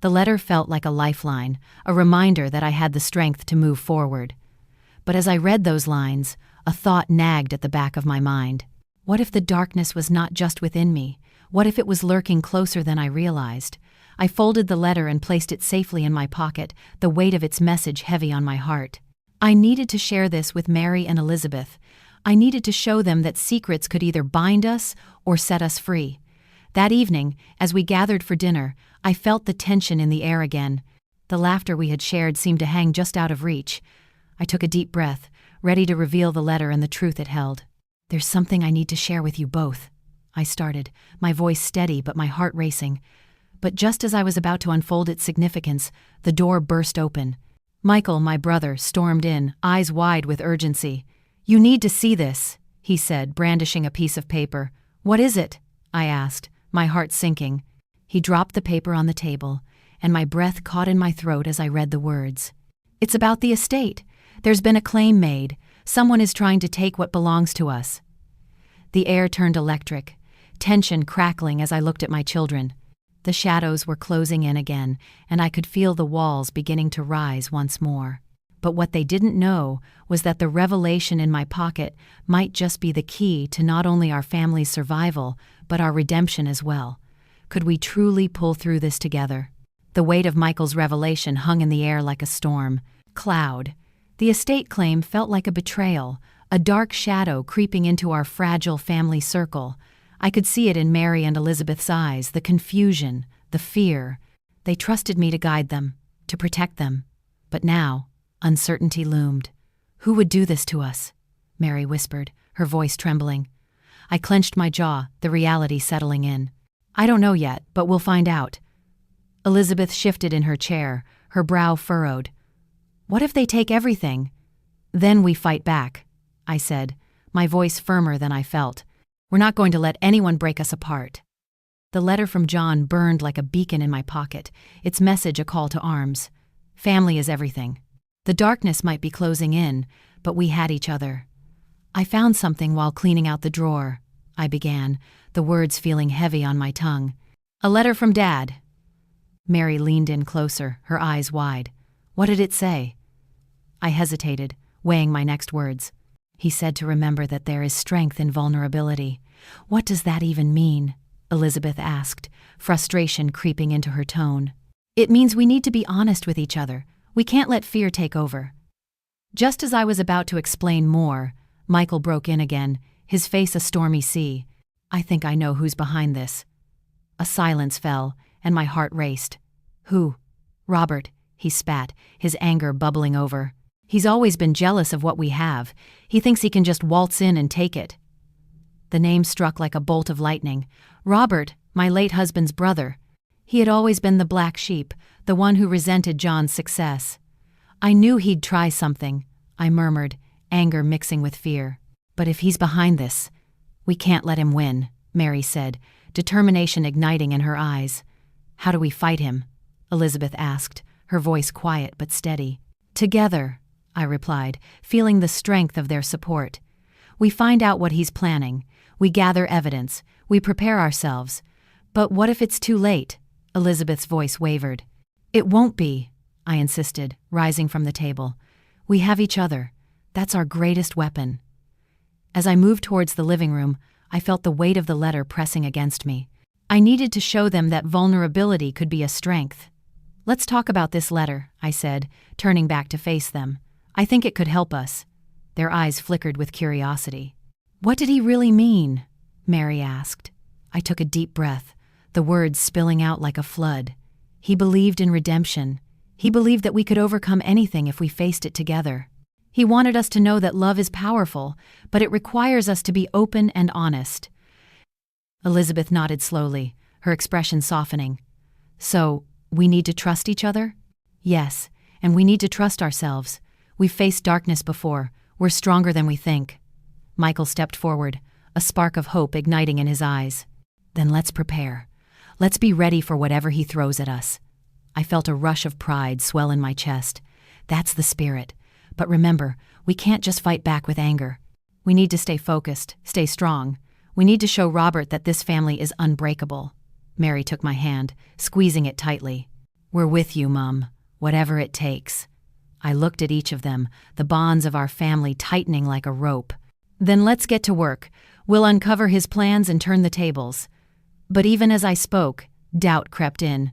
The letter felt like a lifeline, a reminder that I had the strength to move forward. But as I read those lines, a thought nagged at the back of my mind. What if the darkness was not just within me? What if it was lurking closer than I realized? I folded the letter and placed it safely in my pocket, the weight of its message heavy on my heart. I needed to share this with Mary and Elizabeth. I needed to show them that secrets could either bind us or set us free. That evening, as we gathered for dinner, I felt the tension in the air again. The laughter we had shared seemed to hang just out of reach. I took a deep breath, ready to reveal the letter and the truth it held. "There's something I need to share with you both," I started, my voice steady but my heart racing. But just as I was about to unfold its significance, the door burst open. Michael, my brother, stormed in, eyes wide with urgency. "You need to see this," he said, brandishing a piece of paper. "What is it?" I asked, my heart sinking. He dropped the paper on the table, and my breath caught in my throat as I read the words. "It's about the estate. There's been a claim made. Someone is trying to take what belongs to us." The air turned electric, tension crackling as I looked at my children. The shadows were closing in again, and I could feel the walls beginning to rise once more. But what they didn't know was that the revelation in my pocket might just be the key to not only our family's survival, but our redemption as well. Could we truly pull through this together? The weight of Michael's revelation hung in the air like a storm cloud. The estate claim felt like a betrayal, a dark shadow creeping into our fragile family circle. I could see it in Mary and Elizabeth's eyes, the confusion, the fear. They trusted me to guide them, to protect them. But now, uncertainty loomed. "Who would do this to us?" Mary whispered, her voice trembling. I clenched my jaw, the reality settling in. "I don't know yet, but we'll find out." Elizabeth shifted in her chair, her brow furrowed. "What if they take everything?" "Then we fight back," I said, my voice firmer than I felt. "We're not going to let anyone break us apart." The letter from John burned like a beacon in my pocket, its message a call to arms. Family is everything. The darkness might be closing in, but we had each other. "I found something while cleaning out the drawer," I began, the words feeling heavy on my tongue. "A letter from Dad." Mary leaned in closer, her eyes wide. "What did it say?" I hesitated, weighing my next words. "He said to remember that there is strength in vulnerability." "What does that even mean?" Elizabeth asked, frustration creeping into her tone. "It means we need to be honest with each other. We can't let fear take over." Just as I was about to explain more, Michael broke in again, his face a stormy sea. "I think I know who's behind this." A silence fell, and my heart raced. "Who?" "Robert," he spat, his anger bubbling over. "He's always been jealous of what we have. He thinks he can just waltz in and take it." The name struck like a bolt of lightning. Robert, my late husband's brother. He had always been the black sheep, the one who resented John's success. "I knew he'd try something," I murmured, anger mixing with fear. "But if he's behind this, we can't let him win," Mary said, determination igniting in her eyes. "How do we fight him?" Elizabeth asked, her voice quiet but steady. "Together," I replied, feeling the strength of their support. "We find out what he's planning. We gather evidence. We prepare ourselves. But what if it's too late?" Elizabeth's voice wavered. "It won't be," I insisted, rising from the table. "We have each other. That's our greatest weapon." As I moved towards the living room, I felt the weight of the letter pressing against me. I needed to show them that vulnerability could be a strength. "Let's talk about this letter," I said, turning back to face them. "I think it could help us." Their eyes flickered with curiosity. "What did he really mean?" Mary asked. I took a deep breath, the words spilling out like a flood. He believed in redemption. He believed that we could overcome anything if we faced it together. He wanted us to know that love is powerful, but it requires us to be open and honest. Elizabeth nodded slowly, her expression softening. "So, we need to trust each other?" "Yes, and we need to trust ourselves. We've faced darkness before. We're stronger than we think." Michael stepped forward, a spark of hope igniting in his eyes. "Then let's prepare. Let's be ready for whatever he throws at us." I felt a rush of pride swell in my chest. That's the spirit. But remember, we can't just fight back with anger. We need to stay focused, stay strong. We need to show Robert that this family is unbreakable. Mary took my hand, squeezing it tightly. "We're with you, Mum, whatever it takes." I looked at each of them, the bonds of our family tightening like a rope. "Then let's get to work. We'll uncover his plans and turn the tables." But even as I spoke, doubt crept in.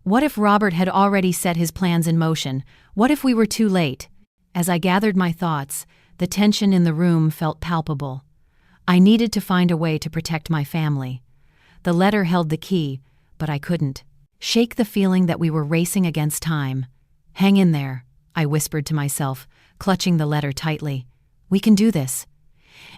What if Robert had already set his plans in motion? What if we were too late? As I gathered my thoughts, the tension in the room felt palpable. I needed to find a way to protect my family. The letter held the key, but I couldn't shake the feeling that we were racing against time. "Hang in there," I whispered to myself, clutching the letter tightly. "We can do this."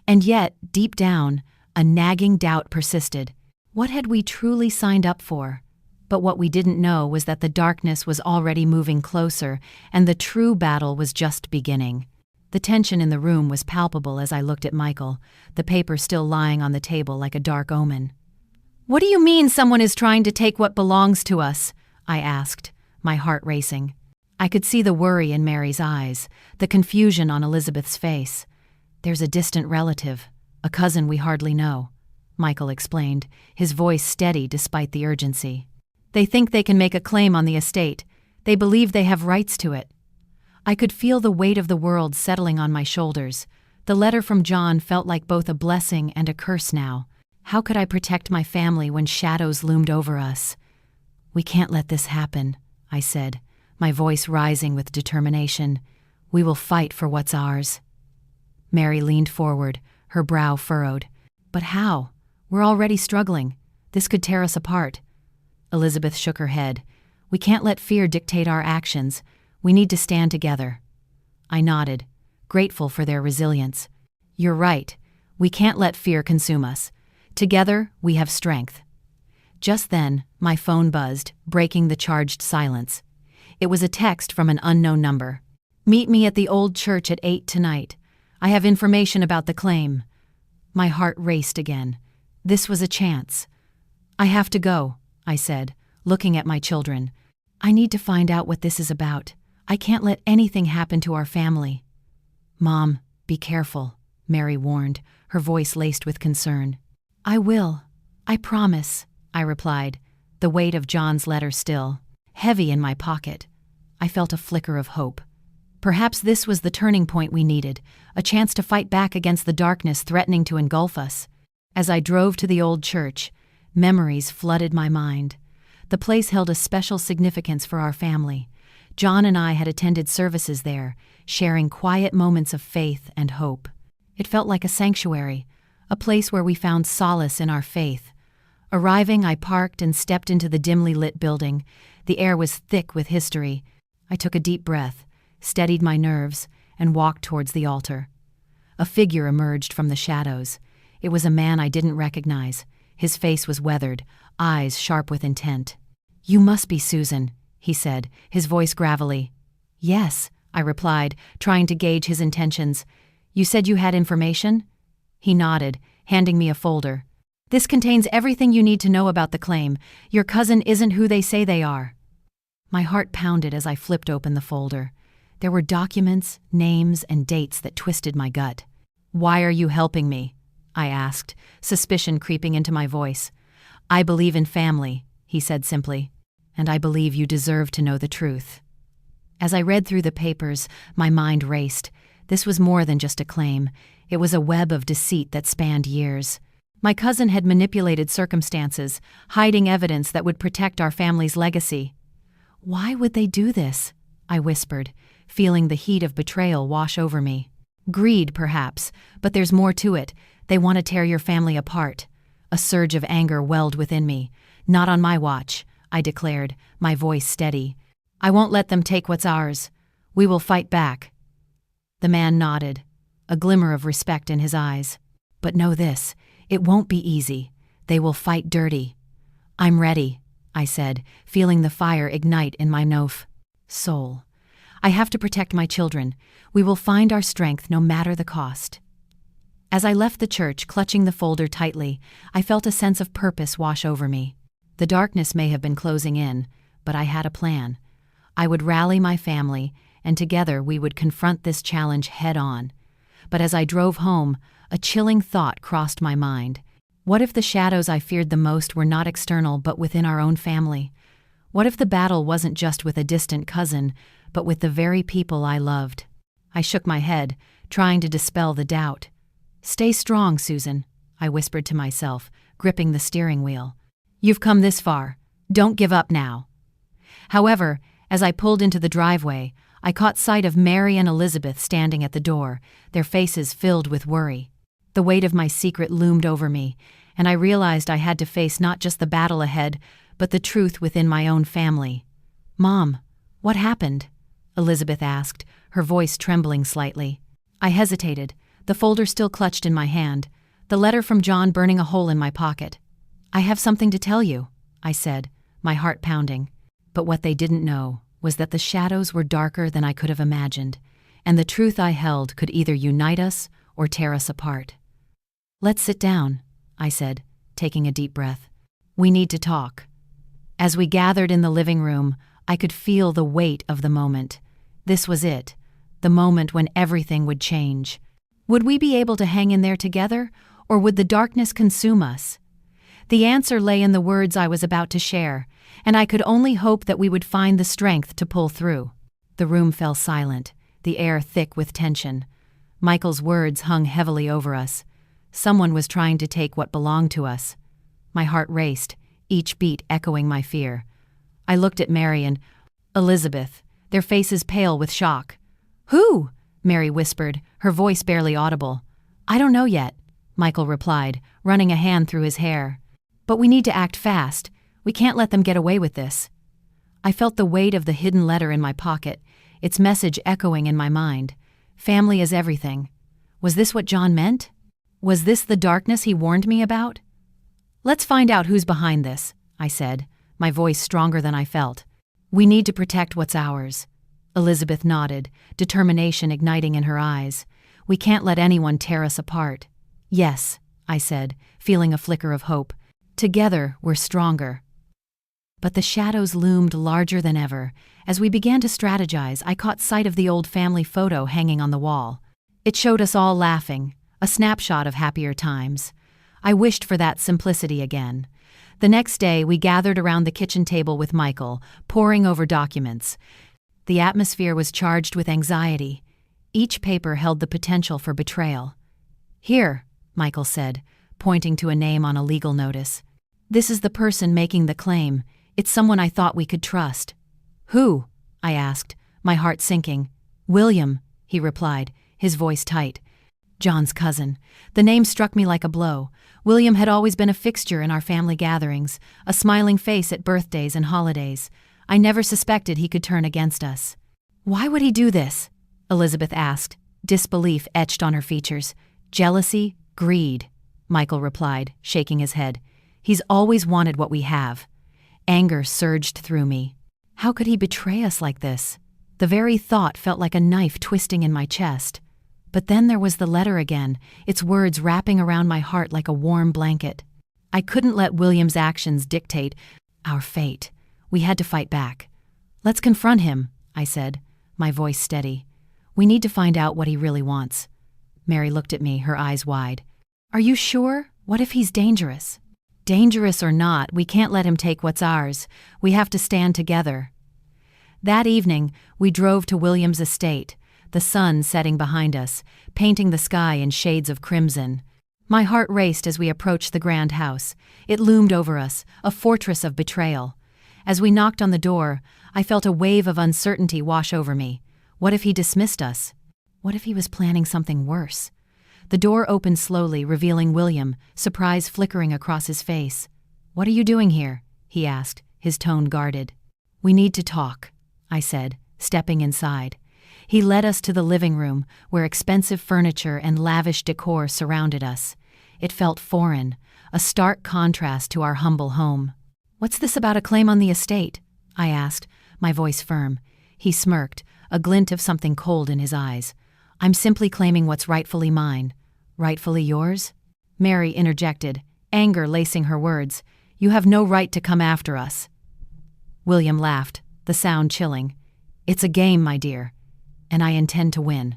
And yet, deep down, a nagging doubt persisted. What had we truly signed up for? But what we didn't know was that the darkness was already moving closer, and the true battle was just beginning. The tension in the room was palpable as I looked at Michael, the paper still lying on the table like a dark omen. "What do you mean someone is trying to take what belongs to us?" I asked, my heart racing. I could see the worry in Mary's eyes, the confusion on Elizabeth's face. "There's a distant relative, A cousin we hardly know, Michael explained, his voice steady despite the urgency. They think they can make a claim on the estate. They believe they have rights to it. I could feel the weight of the world settling on my shoulders. The letter from John felt like both a blessing and a curse now. How could I protect my family when shadows loomed over us? We can't let this happen, I said, my voice rising with determination. We will fight for what's ours. Mary leaned forward, her brow furrowed. But how? We're already struggling. This could tear us apart. Elizabeth shook her head. We can't let fear dictate our actions. We need to stand together. I nodded, grateful for their resilience. You're right. We can't let fear consume us. Together, we have strength. Just then, my phone buzzed, breaking the charged silence. It was a text from an unknown number. Meet me at the old church at 8 tonight. I have information about the claim. My heart raced again. This was a chance. I have to go, I said, looking at my children. I need to find out what this is about. I can't let anything happen to our family. Mom, be careful, Mary warned, her voice laced with concern. I will. I promise, I replied, the weight of John's letter still heavy in my pocket. I felt a flicker of hope. Perhaps this was the turning point we needed, a chance to fight back against the darkness threatening to engulf us. As I drove to the old church, memories flooded my mind. The place held a special significance for our family. John and I had attended services there, sharing quiet moments of faith and hope. It felt like a sanctuary, a place where we found solace in our faith. Arriving, I parked and stepped into the dimly lit building. The air was thick with history. I took a deep breath, steadied my nerves, and walked towards the altar. A figure emerged from the shadows. It was a man I didn't recognize. His face was weathered, eyes sharp with intent. You must be Susan, he said, his voice gravelly. Yes, I replied, trying to gauge his intentions. You said you had information? He nodded, handing me a folder. This contains everything you need to know about the claim. Your cousin isn't who they say they are. My heart pounded as I flipped open the folder. There were documents, names, and dates that twisted my gut. Why are you helping me? I asked, suspicion creeping into my voice. I believe in family, he said simply, and I believe you deserve to know the truth. As I read through the papers, my mind raced. This was more than just a claim. It was a web of deceit that spanned years. My cousin had manipulated circumstances, hiding evidence that would protect our family's legacy. Why would they do this? I whispered, feeling the heat of betrayal wash over me. Greed, perhaps, but there's more to it. They want to tear your family apart. A surge of anger welled within me. Not on my watch, I declared, my voice steady. I won't let them take what's ours. We will fight back. The man nodded, a glimmer of respect in his eyes. But know this, it won't be easy. They will fight dirty. I'm ready, I said, feeling the fire ignite in my soul. I have to protect my children. We will find our strength no matter the cost. As I left the church, clutching the folder tightly, I felt a sense of purpose wash over me. The darkness may have been closing in, but I had a plan. I would rally my family, and together we would confront this challenge head-on. But as I drove home, a chilling thought crossed my mind. What if the shadows I feared the most were not external but within our own family? What if the battle wasn't just with a distant cousin, but with the very people I loved? I shook my head, trying to dispel the doubt. Stay strong, Susan, I whispered to myself, gripping the steering wheel. You've come this far. Don't give up now. However, as I pulled into the driveway, I caught sight of Mary and Elizabeth standing at the door, their faces filled with worry. The weight of my secret loomed over me, and I realized I had to face not just the battle ahead, but the truth within my own family. Mom, what happened? Elizabeth asked, her voice trembling slightly. I hesitated, the folder still clutched in my hand, the letter from John burning a hole in my pocket. I have something to tell you, I said, my heart pounding. But what they didn't know was that the shadows were darker than I could have imagined, and the truth I held could either unite us or tear us apart. Let's sit down, I said, taking a deep breath. We need to talk. As we gathered in the living room, I could feel the weight of the moment. This was it, the moment when everything would change. Would we be able to hang in there together, or would the darkness consume us? The answer lay in the words I was about to share, and I could only hope that we would find the strength to pull through. The room fell silent, the air thick with tension. Michael's words hung heavily over us. Someone was trying to take what belonged to us. My heart raced, each beat echoing my fear. I looked at Mary and Elizabeth, their faces pale with shock. "Who?" Mary whispered, her voice barely audible. "I don't know yet," Michael replied, running a hand through his hair. "But we need to act fast. We can't let them get away with this." I felt the weight of the hidden letter in my pocket, its message echoing in my mind. Family is everything. Was this what John meant? Was this the darkness he warned me about? "Let's find out who's behind this," I said, my voice stronger than I felt. "We need to protect what's ours." Elizabeth nodded, determination igniting in her eyes. "We can't let anyone tear us apart." "Yes," I said, feeling a flicker of hope. "Together, we're stronger." But the shadows loomed larger than ever. As we began to strategize, I caught sight of the old family photo hanging on the wall. It showed us all laughing, a snapshot of happier times. I wished for that simplicity again. The next day, we gathered around the kitchen table with Michael, poring over documents. The atmosphere was charged with anxiety. Each paper held the potential for betrayal. "Here," Michael said, pointing to a name on a legal notice. "This is the person making the claim. It's someone I thought we could trust." "Who?" I asked, my heart sinking. "William," he replied, his voice tight. "John's cousin." The name struck me like a blow. William had always been a fixture in our family gatherings, a smiling face at birthdays and holidays. I never suspected he could turn against us. "Why would he do this?" Elizabeth asked, disbelief etched on her features. "Jealousy, greed," Michael replied, shaking his head. "He's always wanted what we have." Anger surged through me. How could he betray us like this? The very thought felt like a knife twisting in my chest. But then there was the letter again, its words wrapping around my heart like a warm blanket. I couldn't let William's actions dictate our fate. We had to fight back. "Let's confront him," I said, my voice steady. "We need to find out what he really wants." Mary looked at me, her eyes wide. "Are you sure? What if he's dangerous?" "Dangerous or not, we can't let him take what's ours. We have to stand together." That evening, we drove to William's estate, the sun setting behind us, painting the sky in shades of crimson. My heart raced as we approached the grand house. It loomed over us, a fortress of betrayal. As we knocked on the door, I felt a wave of uncertainty wash over me. What if he dismissed us? What if he was planning something worse? The door opened slowly, revealing William, surprise flickering across his face. "What are you doing here?" he asked, his tone guarded. "We need to talk," I said, stepping inside. He led us to the living room, where expensive furniture and lavish decor surrounded us. It felt foreign, a stark contrast to our humble home. "What's this about a claim on the estate?" I asked, my voice firm. He smirked, a glint of something cold in his eyes. "I'm simply claiming what's rightfully mine." "Rightfully yours?" Mary interjected, anger lacing her words. "You have no right to come after us." William laughed, the sound chilling. "It's a game, my dear, and I intend to win."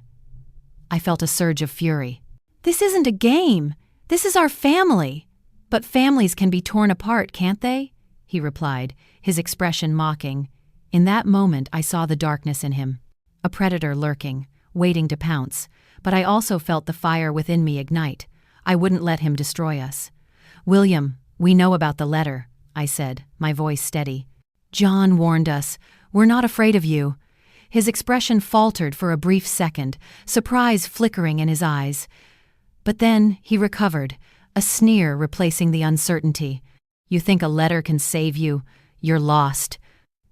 I felt a surge of fury. "This isn't a game. This is our family." "But families can be torn apart, can't they?" he replied, his expression mocking. In that moment, I saw the darkness in him. A predator lurking, waiting to pounce, but I also felt the fire within me ignite. I wouldn't let him destroy us. "William, we know about the letter," I said, my voice steady. "John warned us. We're not afraid of you." His expression faltered for a brief second, surprise flickering in his eyes. But then he recovered, a sneer replacing the uncertainty. "You think a letter can save you? You're lost."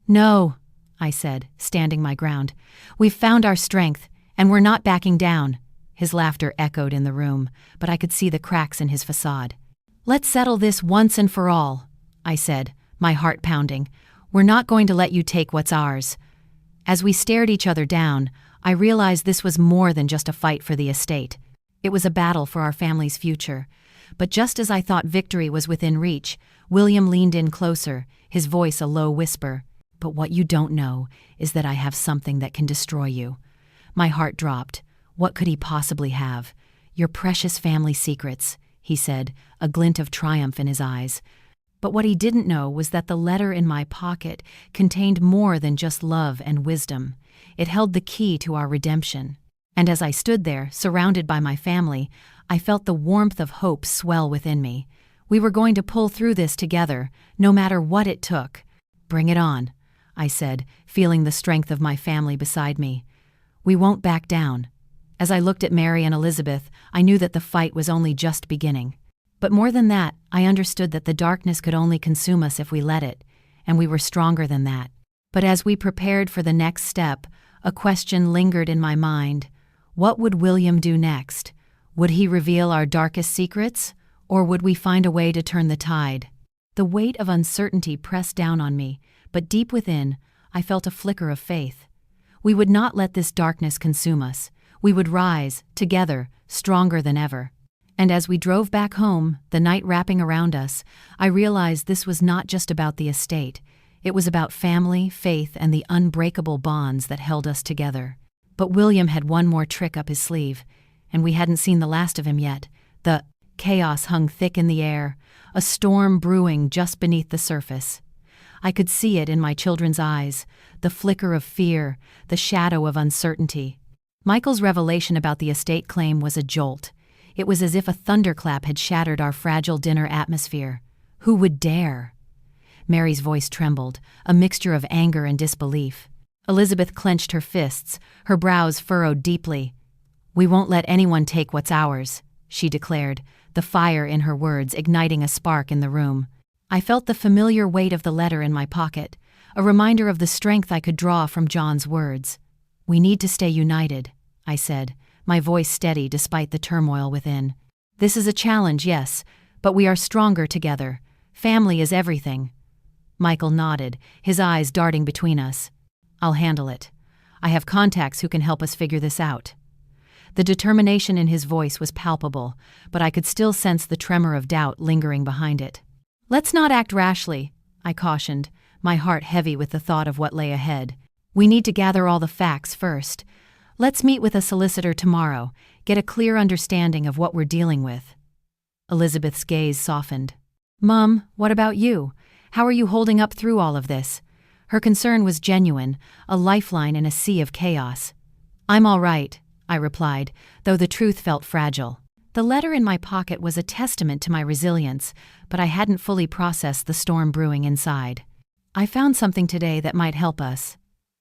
"No," I said, standing my ground. "We've found our strength, and we're not backing down." His laughter echoed in the room, but I could see the cracks in his facade. "Let's settle this once and for all," I said, my heart pounding. "We're not going to let you take what's ours." As we stared each other down, I realized this was more than just a fight for the estate. It was a battle for our family's future. But just as I thought victory was within reach, William leaned in closer, his voice a low whisper. "But what you don't know is that I have something that can destroy you." My heart dropped. What could he possibly have? "Your precious family secrets," he said, a glint of triumph in his eyes. But what he didn't know was that the letter in my pocket contained more than just love and wisdom. It held the key to our redemption. And as I stood there, surrounded by my family, I felt the warmth of hope swell within me. We were going to pull through this together, no matter what it took. "Bring it on," I said, feeling the strength of my family beside me. "We won't back down." As I looked at Mary and Elizabeth, I knew that the fight was only just beginning. But more than that, I understood that the darkness could only consume us if we let it, and we were stronger than that. But as we prepared for the next step, a question lingered in my mind. What would William do next? Would he reveal our darkest secrets, or would we find a way to turn the tide? The weight of uncertainty pressed down on me, but deep within, I felt a flicker of faith. We would not let this darkness consume us. We would rise, together, stronger than ever. And as we drove back home, the night wrapping around us, I realized this was not just about the estate. It was about family, faith, and the unbreakable bonds that held us together. But William had one more trick up his sleeve, and we hadn't seen the last of him yet. The chaos hung thick in the air, a storm brewing just beneath the surface. I could see it in my children's eyes, the flicker of fear, the shadow of uncertainty. Michael's revelation about the estate claim was a jolt. It was as if a thunderclap had shattered our fragile dinner atmosphere. Who would dare? Mary's voice trembled, a mixture of anger and disbelief. Elizabeth clenched her fists, her brows furrowed deeply. "We won't let anyone take what's ours," she declared, the fire in her words igniting a spark in the room. I felt the familiar weight of the letter in my pocket, a reminder of the strength I could draw from John's words. "We need to stay united," I said, my voice steady despite the turmoil within. "This is a challenge, yes, but we are stronger together. Family is everything." Michael nodded, his eyes darting between us. "I'll handle it. I have contacts who can help us figure this out." The determination in his voice was palpable, but I could still sense the tremor of doubt lingering behind it. "Let's not act rashly," I cautioned, my heart heavy with the thought of what lay ahead. "We need to gather all the facts first. Let's meet with a solicitor tomorrow, get a clear understanding of what we're dealing with." Elizabeth's gaze softened. "Mom, what about you? How are you holding up through all of this?" Her concern was genuine, a lifeline in a sea of chaos. "I'm all right," I replied, though the truth felt fragile. The letter in my pocket was a testament to my resilience, but I hadn't fully processed the storm brewing inside. "I found something today that might help us."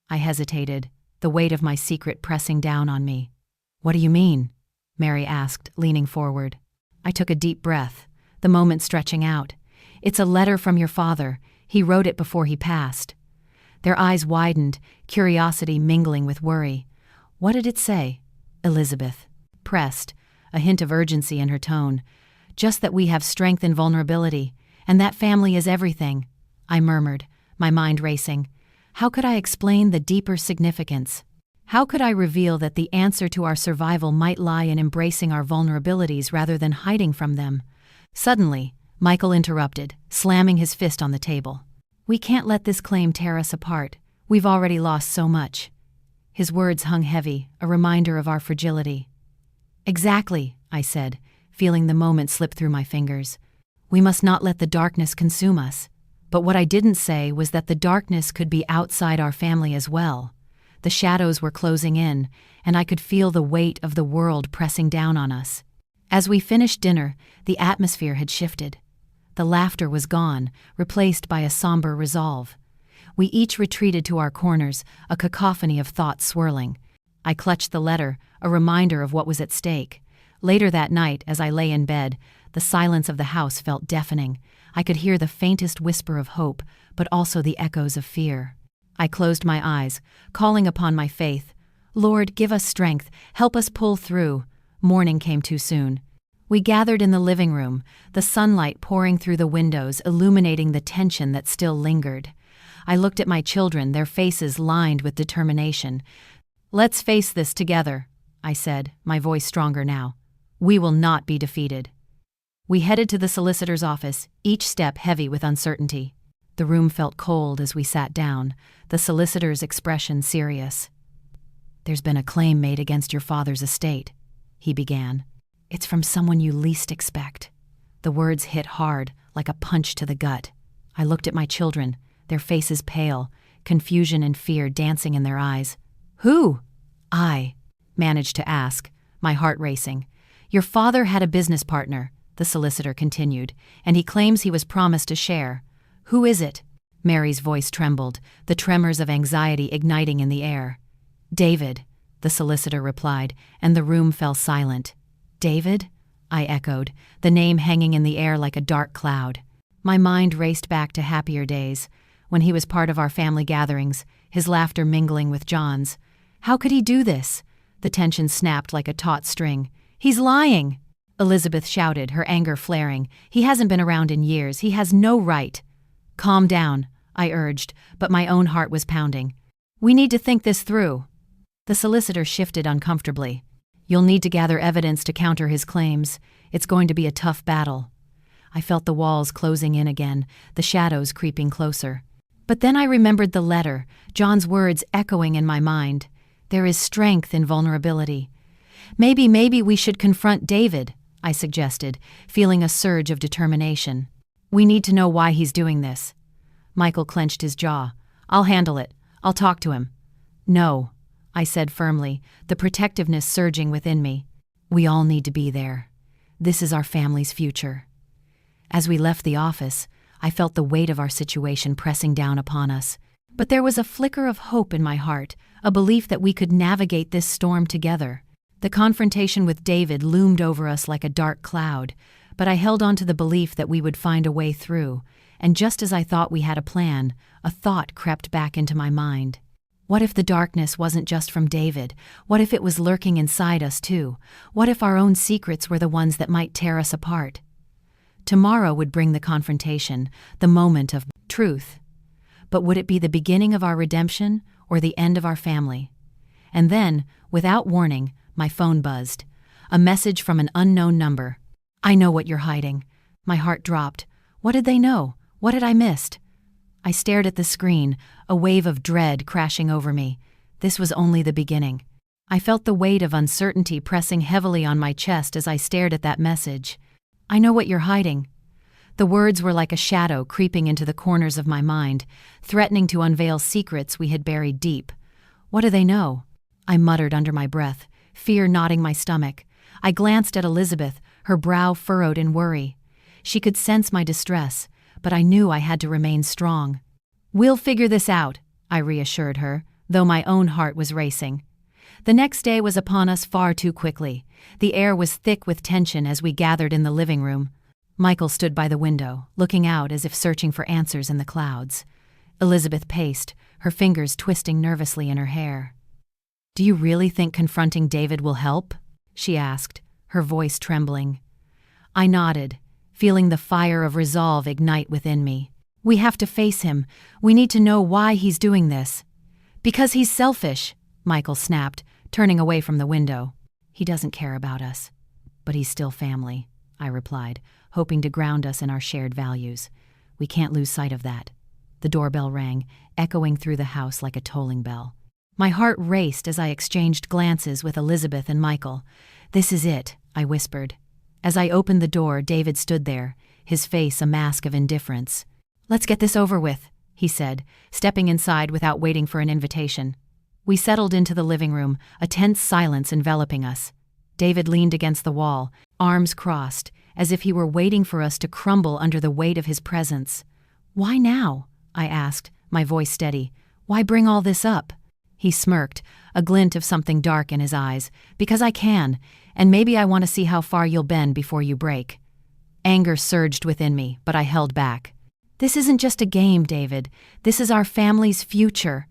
I hesitated, the weight of my secret pressing down on me. "What do you mean?" Mary asked, leaning forward. I took a deep breath, the moment stretching out. "It's a letter from your father. He wrote it before he passed." Their eyes widened, curiosity mingling with worry. "What did it say?" Elizabeth pressed, a hint of urgency in her tone. "Just that we have strength in vulnerability, and that family is everything," I murmured, my mind racing. How could I explain the deeper significance? How could I reveal that the answer to our survival might lie in embracing our vulnerabilities rather than hiding from them? Suddenly, Michael interrupted, slamming his fist on the table. "We can't let this claim tear us apart. We've already lost so much." His words hung heavy, a reminder of our fragility. "Exactly," I said, feeling the moment slip through my fingers. "We must not let the darkness consume us." But what I didn't say was that the darkness could be outside our family as well. The shadows were closing in, and I could feel the weight of the world pressing down on us. As we finished dinner, the atmosphere had shifted. The laughter was gone, replaced by a somber resolve. We each retreated to our corners, a cacophony of thoughts swirling. I clutched the letter, a reminder of what was at stake. Later that night, as I lay in bed, the silence of the house felt deafening. I could hear the faintest whisper of hope, but also the echoes of fear. I closed my eyes, calling upon my faith. "Lord, give us strength, help us pull through." Morning came too soon. We gathered in the living room, the sunlight pouring through the windows, illuminating the tension that still lingered. I looked at my children, their faces lined with determination. "Let's face this together," I said, my voice stronger now. "We will not be defeated." We headed to the solicitor's office, each step heavy with uncertainty. The room felt cold as we sat down, the solicitor's expression serious. "There's been a claim made against your father's estate," he began. "It's from someone you least expect," The words hit hard, like a punch to the gut. I looked at my children, their faces pale, confusion and fear dancing in their eyes. "Who?" I managed to ask, my heart racing. "Your father had a business partner," the solicitor continued, "and he claims he was promised a share. Who is it?" Mary's voice trembled, the tremors of anxiety igniting in the air. "David," the solicitor replied, and the room fell silent. "David?" I echoed, the name hanging in the air like a dark cloud. My mind raced back to happier days, when he was part of our family gatherings, his laughter mingling with John's. How could he do this? The tension snapped like a taut string. "He's lying!" Elizabeth shouted, her anger flaring. "He hasn't been around in years. He has no right." "Calm down," I urged, but my own heart was pounding. "We need to think this through." The solicitor shifted uncomfortably. "You'll need to gather evidence to counter his claims. It's going to be a tough battle." I felt the walls closing in again, the shadows creeping closer. But then I remembered the letter, John's words echoing in my mind. There is strength in vulnerability. Maybe we should confront David," I suggested, feeling a surge of determination. "We need to know why he's doing this." Michael clenched his jaw. "I'll handle it. I'll talk to him." "No," I said firmly, the protectiveness surging within me. "We all need to be there. This is our family's future." As we left the office, I felt the weight of our situation pressing down upon us. But there was a flicker of hope in my heart, a belief that we could navigate this storm together. The confrontation with David loomed over us like a dark cloud, but I held on to the belief that we would find a way through, and just as I thought we had a plan, a thought crept back into my mind. What if the darkness wasn't just from David? What if it was lurking inside us too? What if our own secrets were the ones that might tear us apart? Tomorrow would bring the confrontation, the moment of truth. But would it be the beginning of our redemption or the end of our family? And then, without warning, my phone buzzed. A message from an unknown number. "I know what you're hiding." My heart dropped. What did they know? What had I missed? I stared at the screen, a wave of dread crashing over me. This was only the beginning. I felt the weight of uncertainty pressing heavily on my chest as I stared at that message. "I know what you're hiding." The words were like a shadow creeping into the corners of my mind, threatening to unveil secrets we had buried deep. "What do they know?" I muttered under my breath, fear knotting my stomach. I glanced at Elizabeth, her brow furrowed in worry. She could sense my distress, but I knew I had to remain strong. "We'll figure this out," I reassured her, though my own heart was racing. The next day was upon us far too quickly. The air was thick with tension as we gathered in the living room. Michael stood by the window, looking out as if searching for answers in the clouds. Elizabeth paced, her fingers twisting nervously in her hair. "Do you really think confronting David will help?" she asked, her voice trembling. I nodded, feeling the fire of resolve ignite within me. "We have to face him. We need to know why he's doing this." "Because he's selfish," Michael snapped, turning away from the window. "He doesn't care about us. But he's still family," I replied, hoping to ground us in our shared values. "We can't lose sight of that." The doorbell rang, echoing through the house like a tolling bell. My heart raced as I exchanged glances with Elizabeth and Michael. "This is it," I whispered. As I opened the door, David stood there, his face a mask of indifference. "Let's get this over with," he said, stepping inside without waiting for an invitation. We settled into the living room, a tense silence enveloping us. David leaned against the wall, arms crossed, as if he were waiting for us to crumble under the weight of his presence. "Why now?" I asked, my voice steady. "Why bring all this up?" He smirked, a glint of something dark in his eyes. "Because I can, and maybe I want to see how far you'll bend before you break." Anger surged within me, but I held back. "This isn't just a game, David. This is our family's future."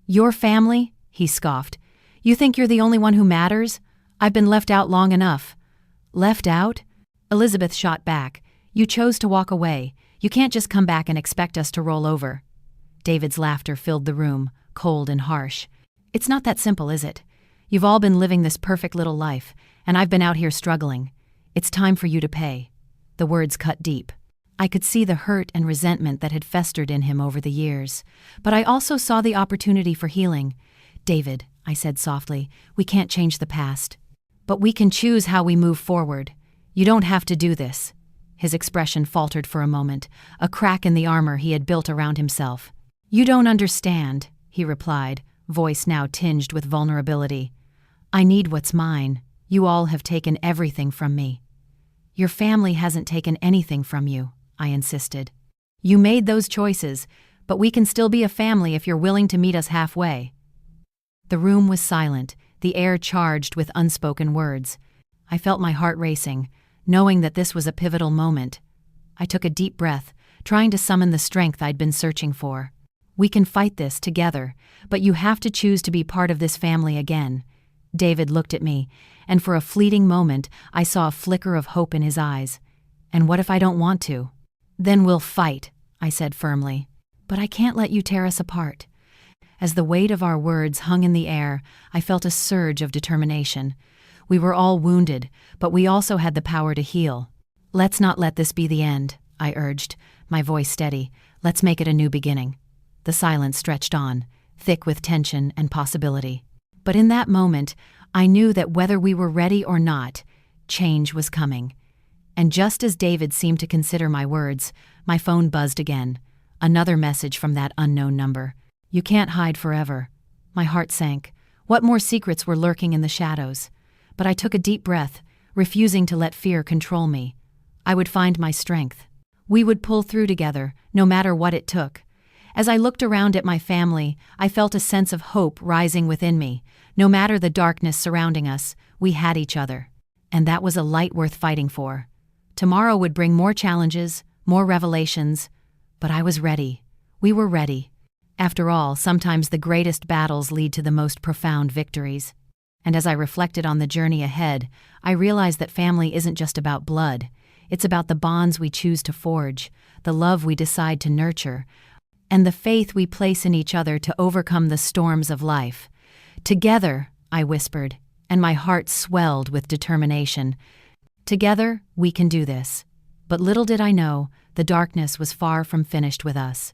"Your family?" he scoffed. "You think you're the only one who matters? I've been left out long enough." "Left out?" Elizabeth shot back. "You chose to walk away. You can't just come back and expect us to roll over." David's laughter filled the room, cold and harsh. "It's not that simple, is it? You've all been living this perfect little life, and I've been out here struggling. It's time for you to pay." The words cut deep. I could see the hurt and resentment that had festered in him over the years, but I also saw the opportunity for healing. "David," I said softly, "we can't change the past. But we can choose how we move forward. You don't have to do this." His expression faltered for a moment, a crack in the armor he had built around himself. "You don't understand," he replied, voice now tinged with vulnerability. "I need what's mine. You all have taken everything from me." "Your family hasn't taken anything from you," I insisted. "You made those choices, but we can still be a family if you're willing to meet us halfway." The room was silent, the air charged with unspoken words. I felt my heart racing, knowing that this was a pivotal moment. I took a deep breath, trying to summon the strength I'd been searching for. "We can fight this together, but you have to choose to be part of this family again." David looked at me, and for a fleeting moment I saw a flicker of hope in his eyes. "And what if I don't want to?" "Then we'll fight," I said firmly. "But I can't let you tear us apart." As the weight of our words hung in the air, I felt a surge of determination. We were all wounded, but we also had the power to heal. "Let's not let this be the end," I urged, my voice steady. "Let's make it a new beginning." The silence stretched on, thick with tension and possibility. But in that moment, I knew that whether we were ready or not, change was coming. And just as David seemed to consider my words, my phone buzzed again. Another message from that unknown number. "You can't hide forever." My heart sank. What more secrets were lurking in the shadows? But I took a deep breath, refusing to let fear control me. I would find my strength. We would pull through together, no matter what it took. As I looked around at my family, I felt a sense of hope rising within me. No matter the darkness surrounding us, we had each other. And that was a light worth fighting for. Tomorrow would bring more challenges, more revelations, but I was ready. We were ready. After all, sometimes the greatest battles lead to the most profound victories. And as I reflected on the journey ahead, I realized that family isn't just about blood. It's about the bonds we choose to forge, the love we decide to nurture, and the faith we place in each other to overcome the storms of life. "Together," I whispered, and my heart swelled with determination. "Together, we can do this." But little did I know, the darkness was far from finished with us.